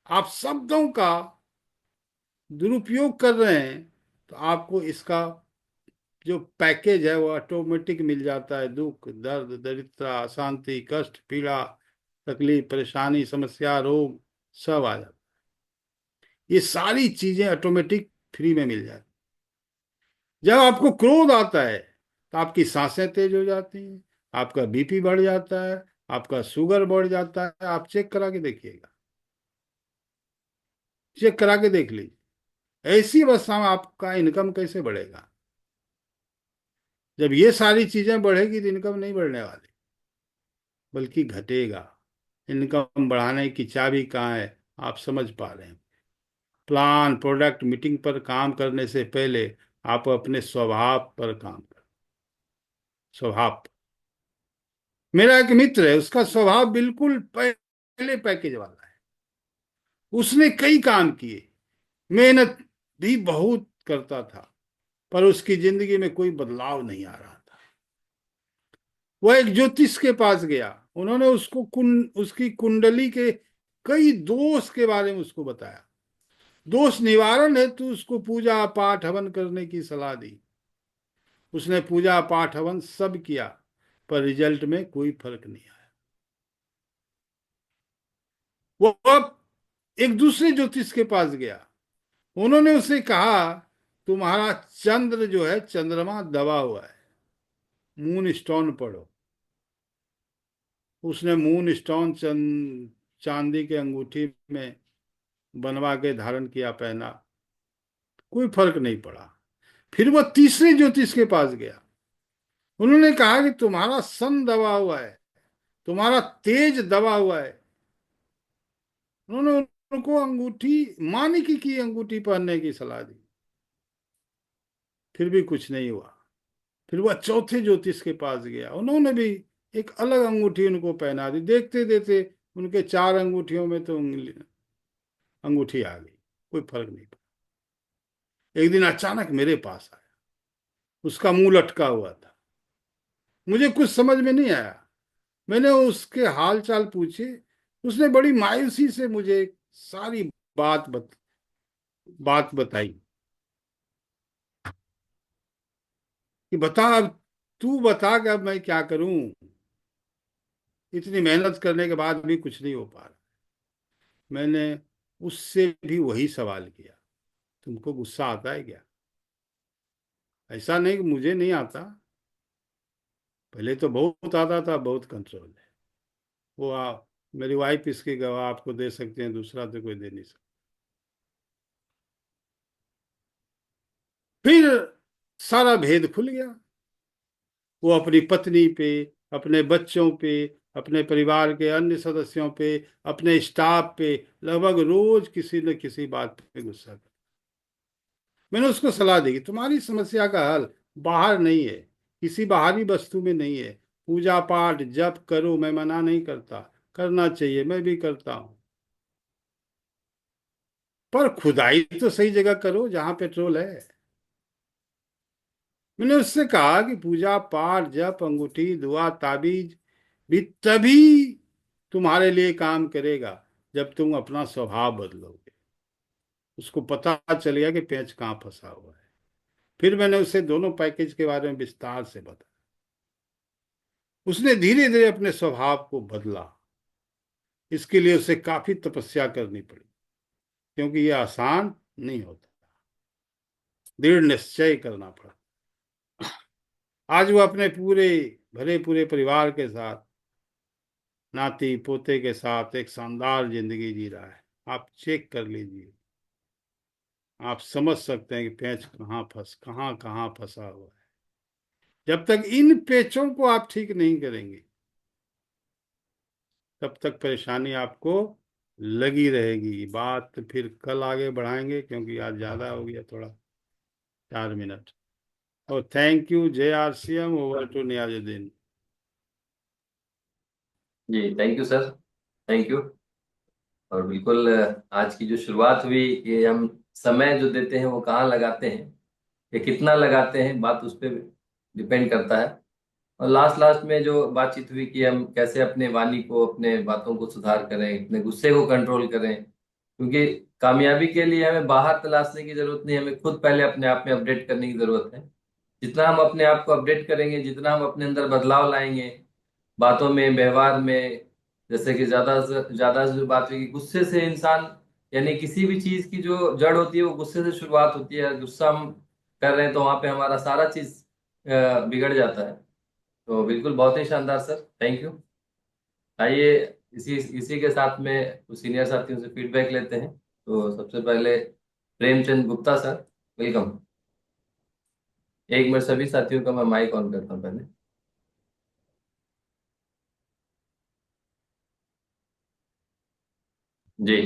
आप शब्दों का दुरुपयोग कर रहे हैं तो आपको इसका जो पैकेज है वो ऑटोमेटिक मिल जाता है। दुख, दर्द, दरिद्रता, अशांति, कष्ट, पीड़ा, तकलीफ, परेशानी, समस्या, रोग सब आ जाता है। ये सारी चीजें ऑटोमेटिक फ्री में मिल जाती। जब आपको क्रोध आता है तो आपकी सांसें तेज हो जाती हैं, आपका बीपी बढ़ जाता है, आपका शुगर बढ़ जाता है। आप चेक करा के देखिएगा, चेक करा के देख लीजिए। ऐसी अवस्था में आपका इनकम कैसे बढ़ेगा? जब ये सारी चीजें बढ़ेगी तो इनकम नहीं बढ़ने वाली, बल्कि घटेगा। इनकम बढ़ाने की चाबी कहाँ है, आप समझ पा रहे हैं? प्लान, प्रोडक्ट, मीटिंग पर काम करने से पहले आप अपने स्वभाव पर काम करें। स्वभाव, मेरा एक मित्र है, उसका स्वभाव बिल्कुल पहले पैकेज वाला है। उसने कई काम किए, मेहनत भी बहुत करता था, पर उसकी जिंदगी में कोई बदलाव नहीं आ रहा था। वह एक ज्योतिष के पास गया, उन्होंने उसको उसकी कुंडली के कई दोष के बारे में उसको बताया। दोष निवारण हेतु उसको पूजा पाठ हवन करने की सलाह दी। उसने पूजा पाठ हवन सब किया, पर रिजल्ट में कोई फर्क नहीं आया। वो अब एक दूसरे ज्योतिष के पास गया, उन्होंने उसे कहा, तुम्हारा चंद्र जो है, चंद्रमा दबा हुआ है, मून स्टोन पढ़ो। उसने मून स्टोन चांदी के अंगूठी में बनवा के धारण किया, पहना, कोई फर्क नहीं पड़ा। फिर वह तीसरे ज्योतिष के पास गया, उन्होंने कहा कि तुम्हारा सन दबा हुआ है, तुम्हारा तेज दबा हुआ है। उन्होंने उनको अंगूठी, मानिकी की अंगूठी पहनने की सलाह दी, फिर भी कुछ नहीं हुआ। फिर वह चौथे ज्योतिष के पास गया, उन्होंने भी एक अलग अंगूठी उनको पहना दी। देखते देखते उनके चार अंगूठियों में तो अंगूठी आ गई, कोई फर्क नहीं पड़ा। एक दिन अचानक मेरे पास आया, उसका मुंह लटका हुआ था, मुझे कुछ समझ में नहीं आया। मैंने उसके हाल चाल पूछे, उसने बड़ी मायूसी से मुझे सारी बात बता। बात बताई कि बता, अब तू बता कि अब मैं क्या करूं, इतनी मेहनत करने के बाद भी कुछ नहीं हो पा रहा। मैंने उससे भी वही सवाल किया, तुमको गुस्सा आता है क्या? ऐसा नहीं कि मुझे नहीं आता, पहले तो बहुत आता था, बहुत कंट्रोल है। वो मेरी वाइफ इसकी गवाह आपको दे सकते हैं, दूसरा तो कोई दे नहीं सकता। फिर सारा भेद खुल गया। वो अपनी पत्नी पे, अपने बच्चों पे, अपने परिवार के अन्य सदस्यों पे, अपने स्टाफ पे लगभग रोज किसी न किसी बात पे गुस्सा कर। मैंने उसको सलाह दी कि तुम्हारी समस्या का हल बाहर नहीं है, किसी बाहरी वस्तु में नहीं है। पूजा पाठ जप करो, मैं मना नहीं करता, करना चाहिए, मैं भी करता हूं, पर खुदाई तो सही जगह करो जहां पेट्रोल है। मैंने उससे कहा कि पूजा पाठ जप अंगूठी दुआ ताबीज भी तभी तुम्हारे लिए काम करेगा जब तुम अपना स्वभाव बदलोगे। उसको पता चल गया कि पेंच कहाँ फंसा हुआ है। फिर मैंने उसे दोनों पैकेज के बारे में विस्तार से बताया। उसने धीरे धीरे अपने स्वभाव को बदला। इसके लिए उसे काफी तपस्या करनी पड़ी, क्योंकि यह आसान नहीं होता, दृढ़ निश्चय करना पड़ा। आज वो अपने पूरे भरे पूरे परिवार के साथ, नाती पोते के साथ एक शानदार जिंदगी जी रहा है। आप चेक कर लीजिए, आप समझ सकते हैं कि पेंच कहाँ कहाँ फंसा हुआ है। जब तक इन पेचों को आप ठीक नहीं करेंगे, तब तक परेशानी आपको लगी रहेगी। बात फिर कल आगे बढ़ाएंगे, क्योंकि आज ज्यादा हो गया थोड़ा, 4 मिनट। और thank you, JRCM, over to Niyazuddin. जी thank you sir, thank you. और बिल्कुल आज की जो शुरुआत हुई, ये हम समय जो देते हैं वो कहाँ लगाते हैं, ये कितना लगाते हैं, बात उस पर डिपेंड करता है। और लास्ट लास्ट में जो बातचीत हुई कि हम कैसे अपने वाणी को, अपने बातों को सुधार करें, अपने गुस्से को कंट्रोल करें, क्योंकि कामयाबी के लिए हमें बाहर तलाशने की जरूरत नहीं, हमें खुद पहले अपने आप में अपडेट करने की जरूरत है। जितना हम अपने आप को अपडेट करेंगे, जितना हम अपने अंदर बदलाव लाएंगे, बातों में, व्यवहार में, जैसे कि ज्यादा से जो बात है कि गुस्से से इंसान, यानी किसी भी चीज की जो जड़ होती है वो गुस्से से शुरुआत होती है। गुस्सा हम कर रहे हैं तो वहां पे हमारा सारा चीज बिगड़ जाता है। तो बिल्कुल बहुत ही शानदार सर, थैंक यू। आइए इसी इसी के साथ में कुछ सीनियर साथियों से फीडबैक लेते हैं। तो सबसे पहले प्रेमचंद गुप्ता सर, वेलकम। एक मिनट, सभी साथियों का मैं माइक ऑन करता हूँ पहले। जी,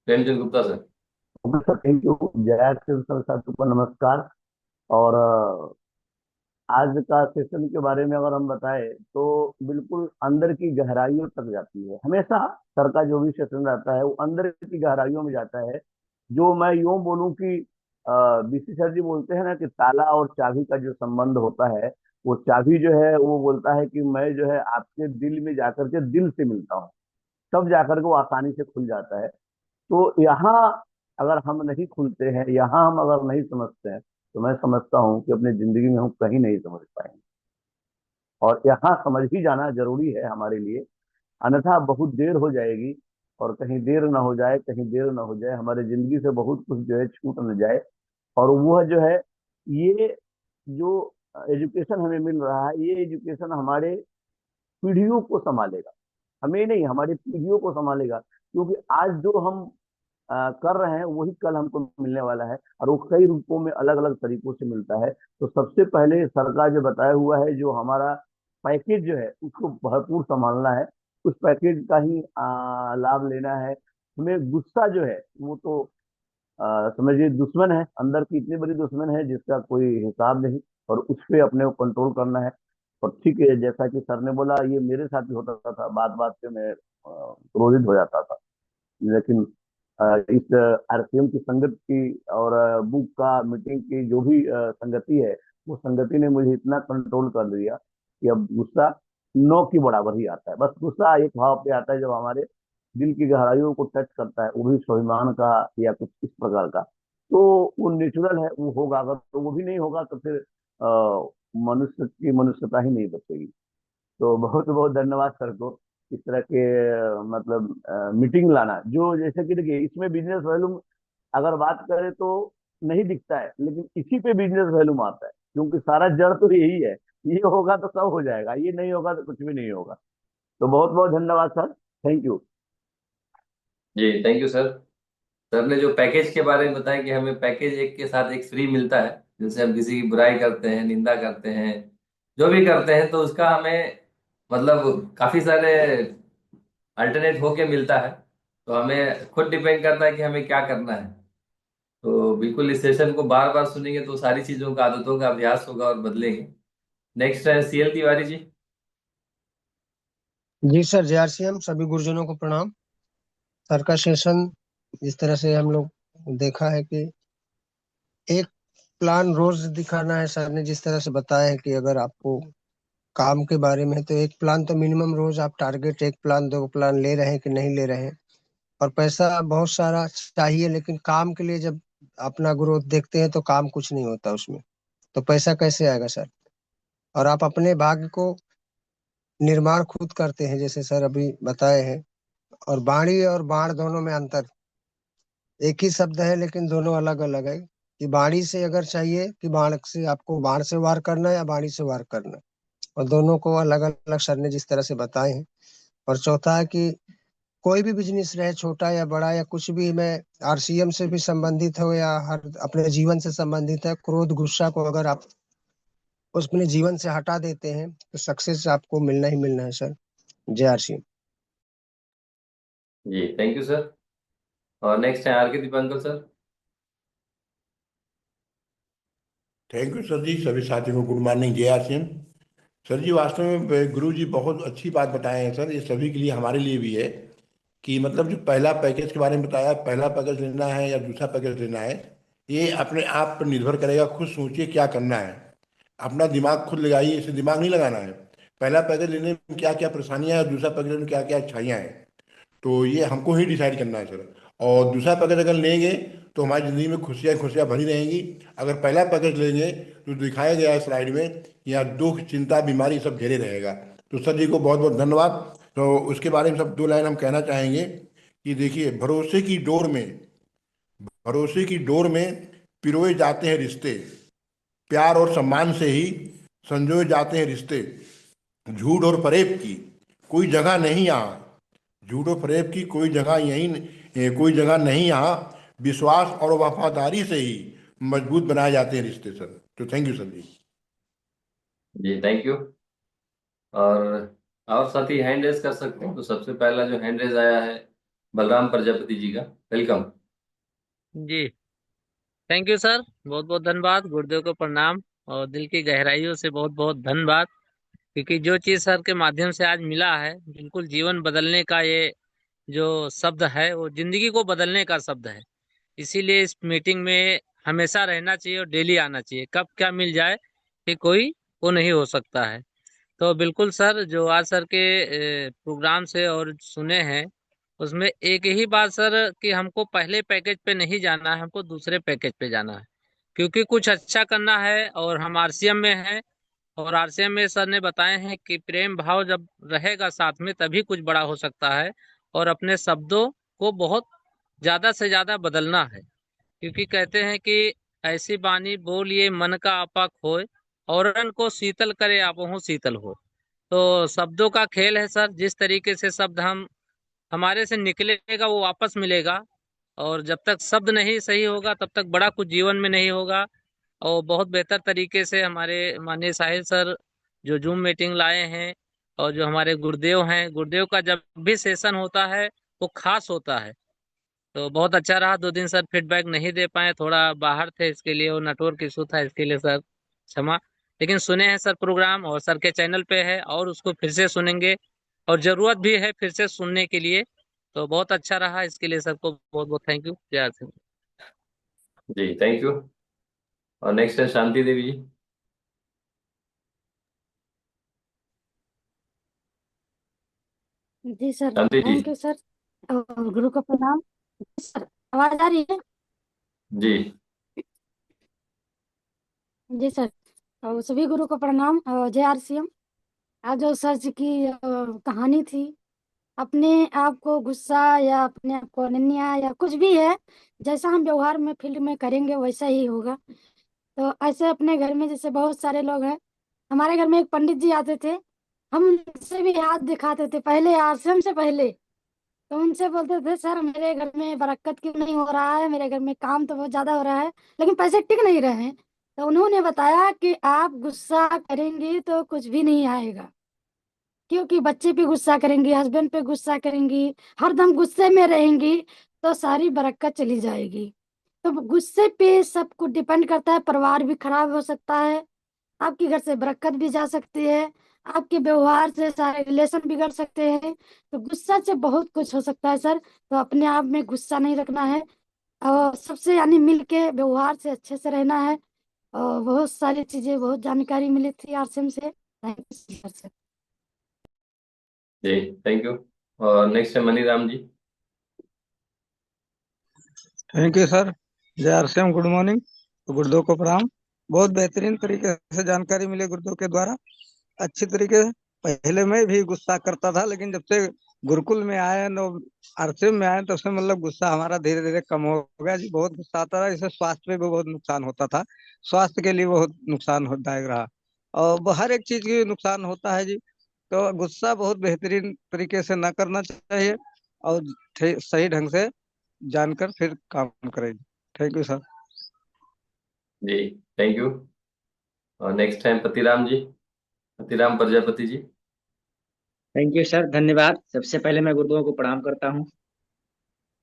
Premchand Gupta sir. Sir thank you. Jaya sir साथियों को नमस्कार। और आज का सेशन के बारे में अगर हम बताएं तो बिल्कुल अंदर की गहराइयों तक जाती है। हमेशा सर का जो भी सेशन रहता है वो अंदर की गहराइयों में जाता है। जो मैं यूं बोलूं कि बीसी सर जी बोलते हैं ना कि ताला और चाबी का जो संबंध होता है, वो चाबी जो है वो बोलता है कि मैं जो है आपके दिल में जाकर के दिल से मिलता हूँ, तब जाकर के वो आसानी से खुल जाता है। तो यहाँ अगर हम नहीं खुलते हैं, यहाँ हम अगर नहीं समझते हैं, तो मैं समझता हूँ कि अपनी जिंदगी में हम कहीं नहीं समझ पाएंगे। और यहाँ समझ ही जाना जरूरी है हमारे लिए, अन्यथा बहुत देर हो जाएगी। और कहीं देर ना हो जाए, कहीं देर ना हो जाए, हमारे जिंदगी से बहुत कुछ जो है छूट न जाए। और वह जो है, ये जो एजुकेशन हमें मिल रहा है, ये एजुकेशन हमारे पीढ़ियों को संभालेगा, हमें नहीं, हमारी पीढ़ियों को संभालेगा। क्योंकि आज जो हम कर रहे हैं वही कल हमको मिलने वाला है, और वो कई रूपों में अलग अलग तरीकों से मिलता है। तो सबसे पहले सरकार जो बताया हुआ है, जो हमारा पैकेज जो है उसको भरपूर संभालना है, उस पैकेज का ही लाभ लेना है। हमें गुस्सा जो है वो तो समझिए दुश्मन है, अंदर की इतनी बड़ी दुश्मन है जिसका कोई हिसाब नहीं, और उस पर अपने को कंट्रोल करना है। और ठीक है, जैसा कि सर ने बोला, ये मेरे साथ भी होता था, बात बात पे मैं क्रोधित हो जाता था। लेकिन इस RCM की संगत की और बुक का मीटिंग की जो भी संगति है, वो संगति ने मुझे इतना कंट्रोल कर दिया कि अब गुस्सा 9 की बराबर ही आता है। बस गुस्सा एक भाव पे आता है जब हमारे दिल की गहराइयों को टच करता है, वो भी स्वाभिमान का या कुछ इस प्रकार का, तो वो नेचुरल है, वो होगा। अगर तो वो भी नहीं होगा तो फिर मनुष्य की मनुष्यता ही नहीं बचेगी। तो बहुत बहुत धन्यवाद सर को इस तरह के मतलब मीटिंग लाना, जो जैसे कि देखिए इसमें बिजनेस वैल्यू अगर बात करें तो नहीं दिखता है, लेकिन इसी पे बिजनेस वैल्यू आता है, क्योंकि सारा जड़ तो यही है। ये होगा तो सब हो जाएगा, ये नहीं होगा तो कुछ भी नहीं होगा। तो बहुत बहुत धन्यवाद सर। Thank you. जी थैंक यू सर। सर ने जो पैकेज के बारे में बताया कि हमें पैकेज एक के साथ एक फ्री मिलता है, जिनसे हम किसी की बुराई करते हैं, निंदा करते हैं, जो भी करते हैं, तो उसका हमें मतलब काफी सारे अल्टरनेट होके मिलता है। तो हमें खुद डिपेंड करता है कि हमें क्या करना है। तो बिल्कुल इस सेशन को बार बार सुनेंगे तो सारी चीजों का, आदतों का अभ्यास होगा और बदलेंगे। नेक्स्ट है सीएल तिवारी जी। जी सर, जेआरसीएम सभी गुरुजनों को प्रणाम। सर का सेशन जिस तरह से हम लोग देखा है कि एक प्लान रोज दिखाना है। सर ने जिस तरह से बताया है कि अगर आपको काम के बारे में है तो एक प्लान तो मिनिमम रोज आप टारगेट, एक प्लान दो प्लान ले रहे हैं कि नहीं ले रहे हैं। और पैसा बहुत सारा चाहिए, लेकिन काम के लिए जब अपना ग्रोथ देखते हैं तो काम कुछ नहीं होता उसमें, तो पैसा कैसे आएगा सर। और आप अपने भाग्य को निर्माण खुद करते हैं, जैसे सर अभी बताए हैं। और बाणी और बाण दोनों में अंतर, एक ही शब्द है लेकिन दोनों अलग अलग है। कि बाणी से अगर चाहिए कि बाण से आपको बाण से वार करना है या बाणी से वार करना है, और दोनों को अलग अलग सर ने जिस तरह से बताए हैं। और चौथा है कि कोई भी बिजनेस रहे, छोटा या बड़ा या कुछ भी, मैं आरसीएम से भी संबंधित हो या हर अपने जीवन से संबंधित है, क्रोध गुस्सा को अगर आप उसमें जीवन से हटा देते हैं तो सक्सेस आपको मिलना ही मिलना है सर। जय आरसीएम। जी थैंक यू सर। और नेक्स्ट है R K Dipankar sir. Thank you sir ji. सभी साथियों को गुड मॉर्निंग, जय आसिम। सर जी वास्तव में गुरु जी बहुत अच्छी बात बताए हैं सर, ये सभी के लिए हमारे लिए भी है। कि मतलब जो पहला पैकेज के बारे में बताया, पहला पैकेज लेना है या दूसरा पैकेज लेना है, ये अपने आप पर निर्भर करेगा। खुद सोचिए क्या करना है, अपना दिमाग खुद लगाइए, इसे दिमाग नहीं लगाना है। पहला पैकेज लेने में क्या क्या परेशानियां हैं और दूसरा पैकेज लेने में क्या क्या अच्छाइयाँ हैं, तो ये हमको ही डिसाइड करना है सर। और दूसरा पैकेज अगर लेंगे तो हमारी ज़िंदगी में खुशियाँ खुशियाँ भरी रहेंगी। अगर पहला पैकेज लेंगे तो दिखाया गया है स्लाइड में, यहाँ दुख चिंता बीमारी सब घेरे रहेगा। तो सर जी को बहुत बहुत धन्यवाद। तो उसके बारे में सब दो लाइन हम कहना चाहेंगे कि देखिए, भरोसे की डोर में पिरोए जाते हैं रिश्ते, प्यार और सम्मान से ही संजोए जाते हैं रिश्ते। झूठ और फरेब की कोई जगह नहीं यहाँ, झूठ और फरेब की कोई जगह कोई जगह नहीं यहाँ। विश्वास और वफादारी से ही मजबूत बनाए जाते हैं रिश्ते सर। तो थैंक यू सर जी। जी थैंक यू। और साथी हैंड रेज कर सकते हैं। तो सबसे पहला जो हैंड रेज आया है बलराम प्रजापति जी का, वेलकम। जी थैंक यू सर, बहुत बहुत धन्यवाद, गुरुदेव को प्रणाम और दिल की गहराइयों से बहुत बहुत धन्यवाद। क्योंकि जो चीज़ सर के माध्यम से आज मिला है, बिल्कुल जीवन बदलने का ये जो शब्द है वो जिंदगी को बदलने का शब्द है। इसीलिए इस मीटिंग में हमेशा रहना चाहिए और डेली आना चाहिए। कब क्या मिल जाए कि कोई वो नहीं हो सकता है। तो बिल्कुल सर, जो आज सर के प्रोग्राम से और सुने हैं, उसमें एक ही बात सर कि हमको पहले पैकेज पे नहीं जाना है, हमको दूसरे पैकेज पे जाना है। क्योंकि कुछ अच्छा करना है और हम आरसीएम में हैं। और आरसीएम में सर ने बताए हैं कि प्रेम भाव जब रहेगा साथ में तभी कुछ बड़ा हो सकता है। और अपने शब्दों को बहुत ज्यादा से ज्यादा बदलना है। क्योंकि कहते हैं कि ऐसी बानी बोलिए मन का आपा खोए, औरन को शीतल करे आपहु शीतल हो। तो शब्दों का खेल है सर। जिस तरीके से शब्द हम हमारे से निकलेगा वो वापस मिलेगा। और जब तक शब्द नहीं सही होगा तब तक बड़ा कुछ जीवन में नहीं होगा। और बहुत बेहतर तरीके से हमारे माननीय साहिल सर जो जूम मीटिंग लाए हैं, और जो हमारे गुरुदेव हैं, गुरुदेव का जब भी सेशन होता है वो खास होता है। तो बहुत अच्छा रहा। 2 दिन सर फीडबैक नहीं दे पाए, थोड़ा बाहर थे, इसके लिए वो नेटवर्क इशू था, इसके लिए सर क्षमा। लेकिन सुने हैं सर प्रोग्राम, और सर के चैनल पे है और उसको फिर से सुनेंगे। और जरूरत भी है फिर से सुनने के लिए। तो बहुत अच्छा रहा, इसके लिए सर को बहुत बहुत थैंक यू। जय सिंह। जी थैंक यू। और नेक्स्ट है शांति देवी जी। जी sir, Shanti ji. Thank you sir. और गुरु को प्रणाम। सर, आवाज आ रही है? जी। जी सर। और सभी गुरु को प्रणाम। जय RCM। आज जो सर जी की कहानी थी, अपने आप को गुस्सा या अपने आप को अनन्या या कुछ भी है, जैसा हम व्यवहार में फील्ड में करेंगे वैसा ही होगा। तो ऐसे अपने घर में जैसे बहुत सारे लोग हैं। हमारे घर में एक पंडित जी आते थे, हम उनसे भी हाथ दिखाते थे पहले, RCM से पहले। तो उनसे बोलते थे, सर मेरे घर में बरकत क्यों नहीं हो रहा है, मेरे घर में काम तो बहुत ज्यादा हो रहा है लेकिन पैसे टिक नहीं रहे हैं। तो उन्होंने बताया कि आप गुस्सा करेंगी तो कुछ भी नहीं आएगा, क्योंकि बच्चे पे गुस्सा करेंगी, हस्बैंड पे गुस्सा करेंगी, हरदम गुस्से में रहेंगी, तो सारी बरकत चली जाएगी। तो गुस्से पे सब कुछ डिपेंड करता है, परिवार भी खराब हो सकता है, आपके घर से बरकत भी जा सकती है, आपके व्यवहार से सारे रिलेशन बिगड़ सकते हैं। तो गुस्सा से बहुत कुछ हो सकता है सर। तो अपने आप में गुस्सा नहीं रखना है, और सबसे यानी मिल के व्यवहार से अच्छे से रहना है। और बहुत सारी चीजें, बहुत जानकारी मिली थी RCM से। Thank you sir. जी, थैंक यू। और नेक्स्ट है Maniram ji. Thank you sir. जय RCM, गुड मॉर्निंग। तो गुरुदेव को प्रणाम। बहुत बेहतरीन तरीके से जानकारी मिली गुरुदेव के द्वारा, अच्छी तरीके से। पहले मैं भी गुस्सा करता था, लेकिन जब से गुरुकुल में आए न RCM में आए, तब से मतलब गुस्सा हमारा धीरे धीरे कम हो गया जी। बहुत गुस्सा आता था, इससे स्वास्थ्य पे भी बहुत नुकसान होता था, स्वास्थ्य के लिए बहुत नुकसान होदायक रहा, और हर एक चीज की नुकसान होता है जी। तो गुस्सा बहुत बेहतरीन तरीके से ना करना चाहिए, और सही ढंग से जानकर फिर काम करें। Thank you sir. जी, थैंक यू। और नेक्स्ट है Patiram ji, Patiram Prajapati ji. Thank you sir, धन्यवाद। सबसे पहले मैं गुरुदेव को प्रणाम करता हूँ।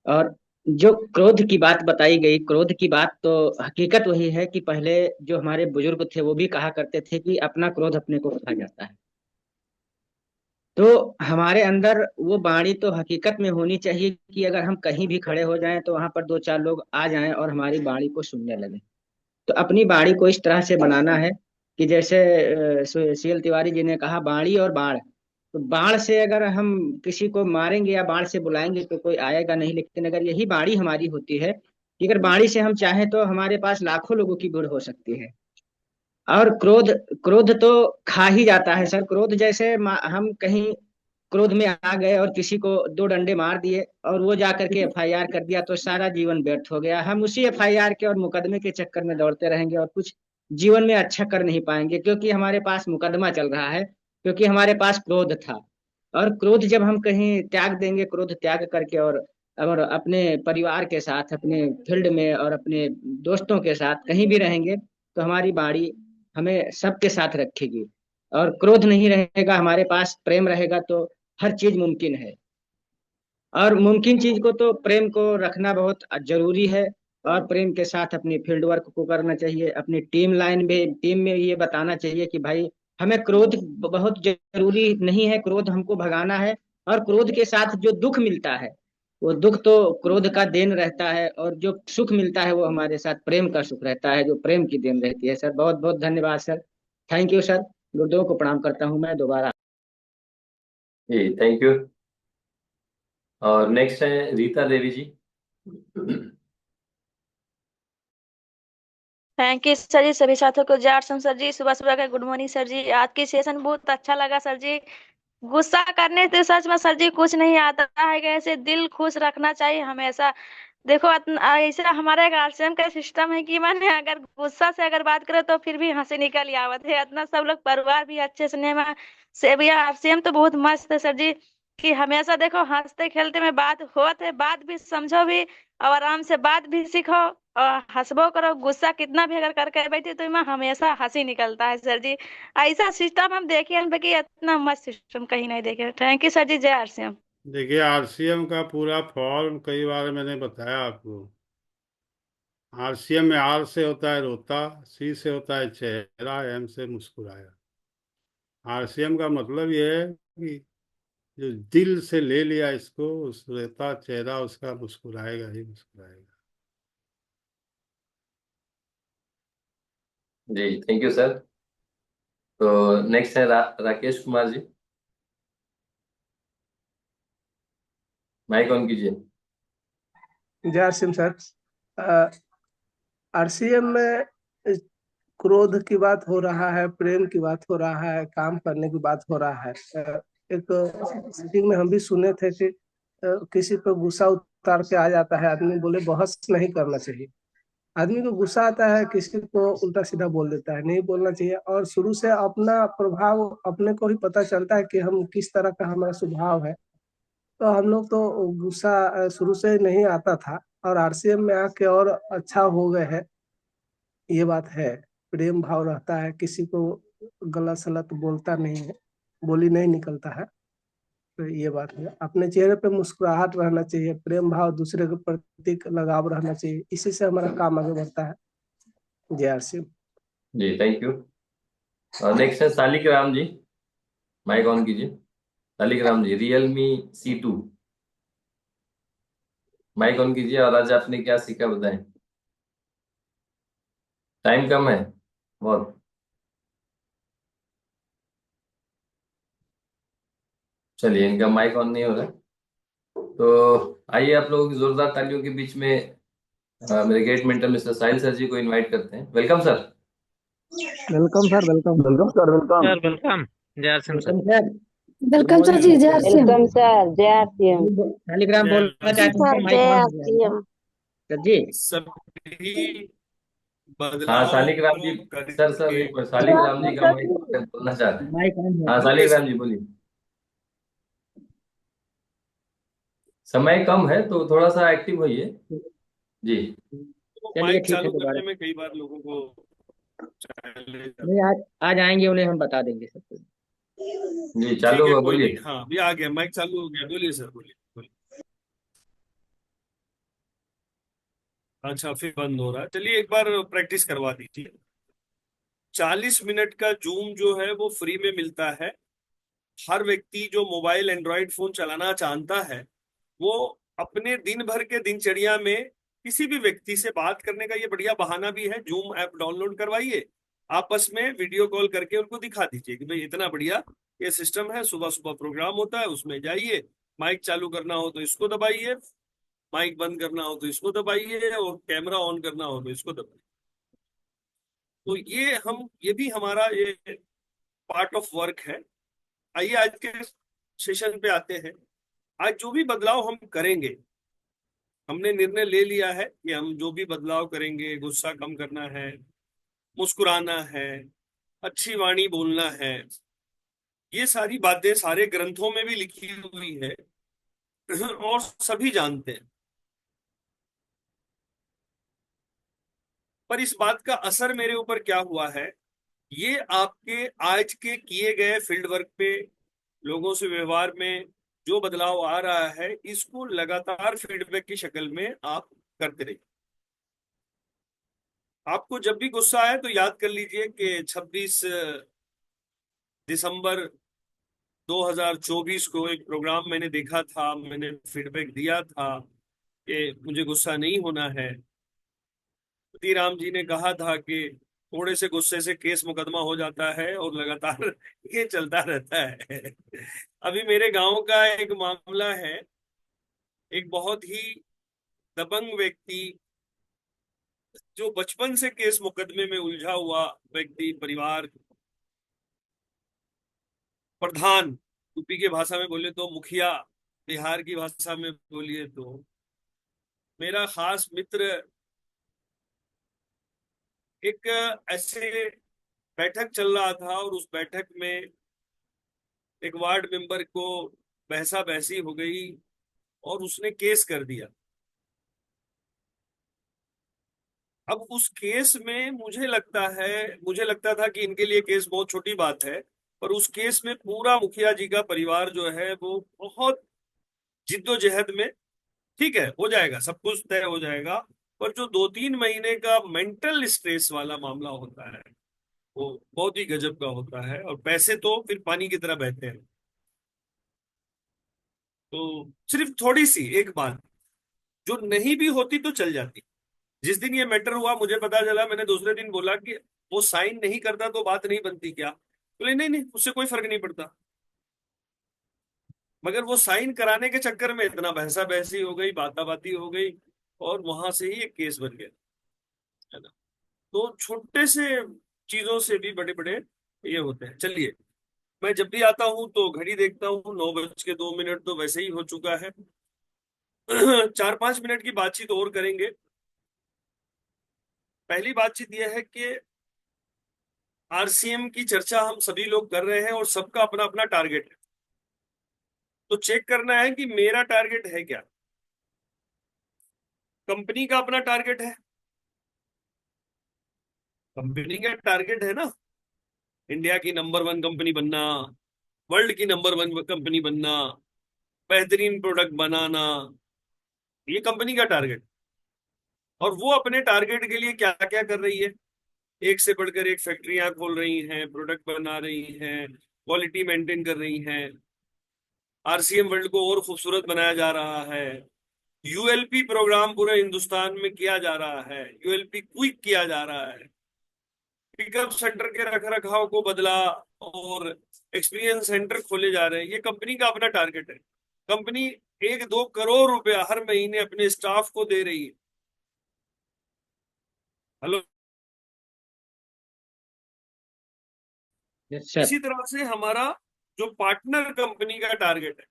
और जो क्रोध की बात बताई गई, क्रोध की बात तो हकीकत वही है कि पहले जो हमारे बुजुर्ग थे वो भी कहा करते थे कि अपना क्रोध अपने को खा जाता है। तो हमारे अंदर वो वाणी तो हकीकत में होनी चाहिए कि अगर हम कहीं भी खड़े हो जाएं तो वहां पर दो चार लोग आ जाएं और हमारी वाणी को सुनने लगे। तो अपनी बाड़ी को इस तरह से बनाना है कि जैसे CL तिवारी जी ने कहा, बाड़ी और बाढ़। तो बाढ़ से अगर हम किसी को मारेंगे या बाढ़ से बुलाएंगे तो कोई आएगा नहीं, लेकिन अगर यही बाड़ी हमारी होती है कि अगर बाड़ी से हम चाहें तो हमारे पास लाखों लोगों की भीड़ हो सकती है। और क्रोध, क्रोध तो खा ही जाता है सर। क्रोध जैसे हम कहीं क्रोध में आ गए और किसी को दो डंडे मार दिए और वो जा करके FIR कर दिया, तो सारा जीवन व्यर्थ हो गया। हम उसी FIR के और मुकदमे के चक्कर में दौड़ते रहेंगे और कुछ जीवन में अच्छा कर नहीं पाएंगे, क्योंकि हमारे पास मुकदमा चल रहा है, क्योंकि हमारे पास क्रोध था। और क्रोध जब हम कहीं त्याग देंगे, क्रोध त्याग करके और अपने परिवार के साथ, अपने फील्ड में और अपने दोस्तों के साथ कहीं भी रहेंगे, तो हमारी बाड़ी हमें सबके साथ रखेगी। और क्रोध नहीं रहेगा, हमारे पास प्रेम रहेगा, तो हर चीज मुमकिन है। और मुमकिन चीज को तो प्रेम को रखना बहुत जरूरी है। और प्रेम के साथ अपनी फील्ड वर्क को करना चाहिए, अपनी टीम में ये बताना चाहिए कि भाई हमें क्रोध बहुत जरूरी नहीं है, क्रोध हमको भगाना है। और क्रोध के साथ जो दुख मिलता है, वो दुख तो क्रोध का देन रहता है, और जो सुख मिलता है वो हमारे साथ प्रेम का सुख रहता है, जो प्रेम की देन रहती है सर। बहुत बहुत धन्यवाद सर। Thank you sir. गुरुदेव को प्रणाम करता हूँ मैं दोबारा। जी, थैंक यू। और नेक्स्ट है रीता देवी जी। Thank you sir ji. सभी छात्रों को जय RCM सर जी। सुबह सुबह का गुड मॉर्निंग सर जी। आज की सेशन बहुत अच्छा लगा सर जी। गुस्सा करने से सच में सर जी कुछ नहीं आता है, कैसे दिल खुश रखना चाहिए हमेशा। देखो ऐसे हमारा एक RCM का सिस्टम है कि मैंने अगर गुस्सा से अगर बात करें तो फिर भी हंसी निकल आवत है, इतना सब लोग परिवार भी अच्छे से नहीं से भी। RCM तो बहुत मस्त है सर जी, कि हमेशा देखो हंसते खेलते में बात होते, बात भी समझो भी और आराम से बात भी सीखो और हंसबो करो। गुस्सा कितना भी अगर करके बैठे तो इनमें हमेशा हंसी निकलता है सर जी। ऐसा सिस्टम हम देखे हैं कि इतना मस्त सिस्टम कहीं नहीं देखे। Thank you sir ji. जय RCM। देखिए, RCM का पूरा फॉर्म कई बार मैंने बताया आपको। RCM में R से होता है रोता, C से होता है चेहरा, M से मुस्कुराया। RCM का मतलब ये है कि जो दिल से ले लिया इसको, उस रोता चेहरा उसका मुस्कुराएगा ही मुस्कुराएगा। जी, थैंक यू सर। तो नेक्स्ट है राकेश कुमार जी। माइक ऑन कीजिए। जय सिंह सर, आरसीएम में क्रोध की बात हो रहा है, प्रेम की बात हो रहा है, काम करने की बात हो रहा है। एक मीटिंग में हम भी सुने थे कि किसी पर गुस्सा उतार के आ जाता है आदमी, बोले बहस नहीं करना चाहिए। आदमी को गुस्सा आता है, किसी को उल्टा सीधा बोल देता है, नहीं बोलना चाहिए। और शुरू से अपना प्रभाव अपने को ही पता चलता है कि हम किस तरह का हमारा स्वभाव है। तो हम लोग तो गुस्सा शुरू से नहीं आता था, और आरसीएम में आके और अच्छा हो गए हैं। ये बात है, प्रेम भाव रहता है, किसी को गलत सलत बोलता नहीं है, बोली नहीं निकलता है। तो ये बात है, अपने चेहरे पे मुस्कुराहट रहना चाहिए, प्रेम भाव दूसरे के प्रति लगाव रहना चाहिए, इसी से हमारा काम आगे बढ़ता है। जय आरसीएम। जी थैंक यू। नेक्स्ट है सालिक राम जी, माइक ऑन कीजिए। Salik Ram ji, Realme C2, mic on कीजिए। और आज आपने क्या सीखा बताएं। टाइम कम है बहुत। चलिए, इनका माइक ऑन नहीं हो रहा है, तो आइए आप लोगों की जोरदार तालियों के बीच में मेरे great mentor mister Sahil sir ji को इनवाइट करते हैं। Welcome sir. Welcome sir, welcome. Welcome sir, welcome. Sir welcome. जय RCM sir. Welcome sir. Welcome sir ji, जय आरसीएम। वेलकम सर, जय आरसीएम। शालिग्राम बोलना चाहते हैं तो माइक जय ऑन हो जाएगा आरसीएम। सर जी। सभी हाँ बदलाव सालिक राम जी, को सर करके एक मिनट, सालिक राम जी का माइक बोलना चाहते हैं। माइक ऑन हाँ है। बोलिए सालिक राम सर। जी बोलिए। समय कम है तो थोड़ा सा एक्टिव होइए जी। तो चलिए माइक ठीक है, चालू दोबारा। करने में कई बार लोगों को चैलेंज आता नहीं, आज आज आएंगे, उन्हें हम बता देंगे सब कुछ। जी है। चालू ठीक है, हुआ, कोई बोलिए। नहीं। हाँ भी आ गया, माइक चालू हो गया। बोलिए सर, बोलिए बोलिए। अच्छा, फिर बंद हो रहा है। चलिए एक बार प्रैक्टिस करवा दीजिए। 40 मिनट का जूम जो है वो फ्री में मिलता है। हर व्यक्ति जो मोबाइल एंड्रॉयड फोन चलाना जानता है, वो अपने दिन भर के दिनचर्या में किसी भी व्यक्ति से बात करने का ये बढ़िया बहाना भी है। जूम ऐप डाउनलोड करवाइए, आपस में वीडियो कॉल करके उनको दिखा दीजिए कि भाई इतना बढ़िया ये सिस्टम है, सुबह सुबह प्रोग्राम होता है, उसमें जाइए, माइक चालू करना हो तो इसको दबाइए, माइक बंद करना हो तो इसको दबाइए, और कैमरा ऑन करना हो तो इसको दबाइए। तो ये भी हमारा ये पार्ट ऑफ वर्क है। आइए आज के सेशन पे आते हैं। आज जो भी बदलाव हम करेंगे, हमने निर्णय ले लिया है कि हम जो भी बदलाव करेंगे, गुस्सा कम करना है, मुस्कुराना है, अच्छी वाणी बोलना है, ये सारी बातें सारे ग्रंथों में भी लिखी हुई है और सभी जानते हैं। पर इस बात का असर मेरे ऊपर क्या हुआ है, ये आपके आज के किए गए फील्ड वर्क पे, लोगों से व्यवहार में जो बदलाव आ रहा है, इसको लगातार फीडबैक की शक्ल में आप करते रहिए। आपको जब भी गुस्सा आए तो याद कर लीजिए कि 26 दिसंबर 2024 को एक प्रोग्राम मैंने देखा था, मैंने फीडबैक दिया था कि मुझे गुस्सा नहीं होना है। राम जी ने कहा था कि थोड़े से गुस्से से केस मुकदमा हो जाता है और लगातार ये चलता रहता है। अभी मेरे गांव का एक मामला है, एक बहुत ही दबंग व्यक्ति, जो बचपन से केस मुकदमे में उलझा हुआ व्यक्ति, परिवार प्रधान, यूपी के भाषा में बोले तो मुखिया, बिहार की भाषा में बोलिए तो मेरा खास मित्र, एक ऐसे बैठक चल रहा था और उस बैठक में एक वार्ड मेंबर को बहसा बहसी हो गई और उसने केस कर दिया। अब उस केस में मुझे लगता था कि इनके लिए केस बहुत छोटी बात है, पर उस केस में पूरा मुखिया जी का परिवार जो है वो बहुत जिद्दोजहद में, ठीक है हो जाएगा, सब कुछ तय हो जाएगा, पर जो 2-3 महीने का मेंटल स्ट्रेस वाला मामला होता है वो बहुत ही गजब का होता है, और पैसे तो फिर पानी की तरह बहते हैं। तो सिर्फ थोड़ी सी एक बात जो नहीं भी होती तो चल जाती। जिस दिन ये मैटर हुआ मुझे पता चला, मैंने दूसरे दिन बोला कि वो साइन नहीं करता तो बात नहीं बनती क्या? बोले नहीं नहीं, उससे कोई फर्क नहीं पड़ता। मगर वो साइन कराने के चक्कर में इतना बहसा बहसी हो गई, बाताबाती हो गई, और वहां से ही एक केस बन गया, है ना। तो छोटे से चीजों से भी बड़े बड़े ये होते हैं। चलिए, मैं जब भी आता हूँ तो घड़ी देखता हूँ, 9:02 तो वैसे ही हो चुका है। 4-5 मिनट की बातचीत और करेंगे। पहली बातचीत यह है कि आरसीएम की चर्चा हम सभी लोग कर रहे हैं और सबका अपना अपना टारगेट है। तो चेक करना है कि मेरा टारगेट है क्या, कंपनी का अपना टारगेट है। कंपनी का टारगेट है ना, इंडिया की नंबर 1 कंपनी बनना, वर्ल्ड की नंबर 1 कंपनी बनना, बेहतरीन प्रोडक्ट बनाना, ये कंपनी का टारगेट। और वो अपने टारगेट के लिए क्या क्या कर रही है, एक से बढ़कर एक फैक्ट्रियां खोल रही हैं, प्रोडक्ट बना रही हैं, क्वालिटी मेंटेन कर रही हैं, आरसीएम वर्ल्ड को और खूबसूरत बनाया जा रहा है, यूएलपी प्रोग्राम पूरे हिंदुस्तान में किया जा रहा है, यूएलपी क्विक किया जा रहा है, पिकअप सेंटर के रख रखाव को बदला और एक्सपीरियंस सेंटर खोले जा रहे हैं। ये कंपनी का अपना टारगेट है। कंपनी 1-2 करोड़ रुपया हर महीने अपने स्टाफ को दे रही है। हेलो। Yes sir. इसी तरह से हमारा जो पार्टनर कंपनी का टारगेट है,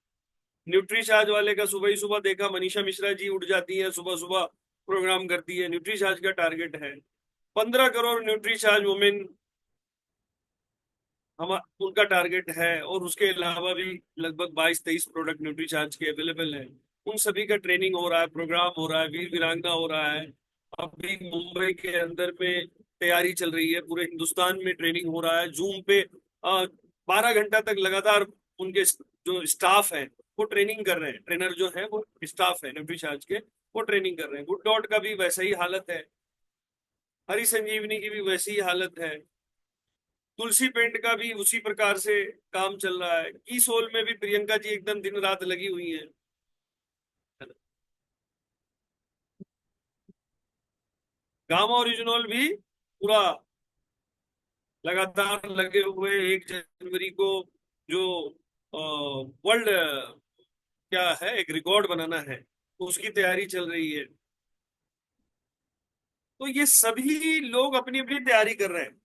न्यूट्रीचार्ज वाले का सुबह ही सुबह देखा, मनीषा मिश्रा जी उठ जाती है, सुबह सुबह प्रोग्राम करती है। न्यूट्रीचार्ज का टारगेट है 15 करोड़ न्यूट्रीचार्ज वुमेन, हम उनका टारगेट है। और उसके अलावा भी लगभग 22-23 प्रोडक्ट न्यूट्रीचार्ज के अवेलेबल हैं। उन सभी का ट्रेनिंग हो रहा है, प्रोग्राम हो रहा है, वीर वीरांगना हो रहा है। अभी मुंबई के अंदर में तैयारी चल रही है, पूरे हिंदुस्तान में ट्रेनिंग हो रहा है। जूम पे 12 घंटा तक लगातार उनके जो स्टाफ है वो ट्रेनिंग कर रहे हैं। ट्रेनर जो है वो स्टाफ है न्यूट्रीचार्ज के, वो ट्रेनिंग कर रहे हैं। गुड डॉट का भी वैसा ही हालत है, हरी संजीवनी की भी वैसी ही हालत है, तुलसी पेंट का भी उसी प्रकार से काम चल रहा है। की सोल में भी प्रियंका जी एकदम दिन रात लगी हुई हैं। गामा ओरिजिनल भी पूरा लगातार लगे हुए। 1 जनवरी को जो वर्ल्ड क्या है, एक रिकॉर्ड बनाना है, उसकी तैयारी चल रही है। तो ये सभी लोग अपनी अपनी तैयारी कर रहे हैं।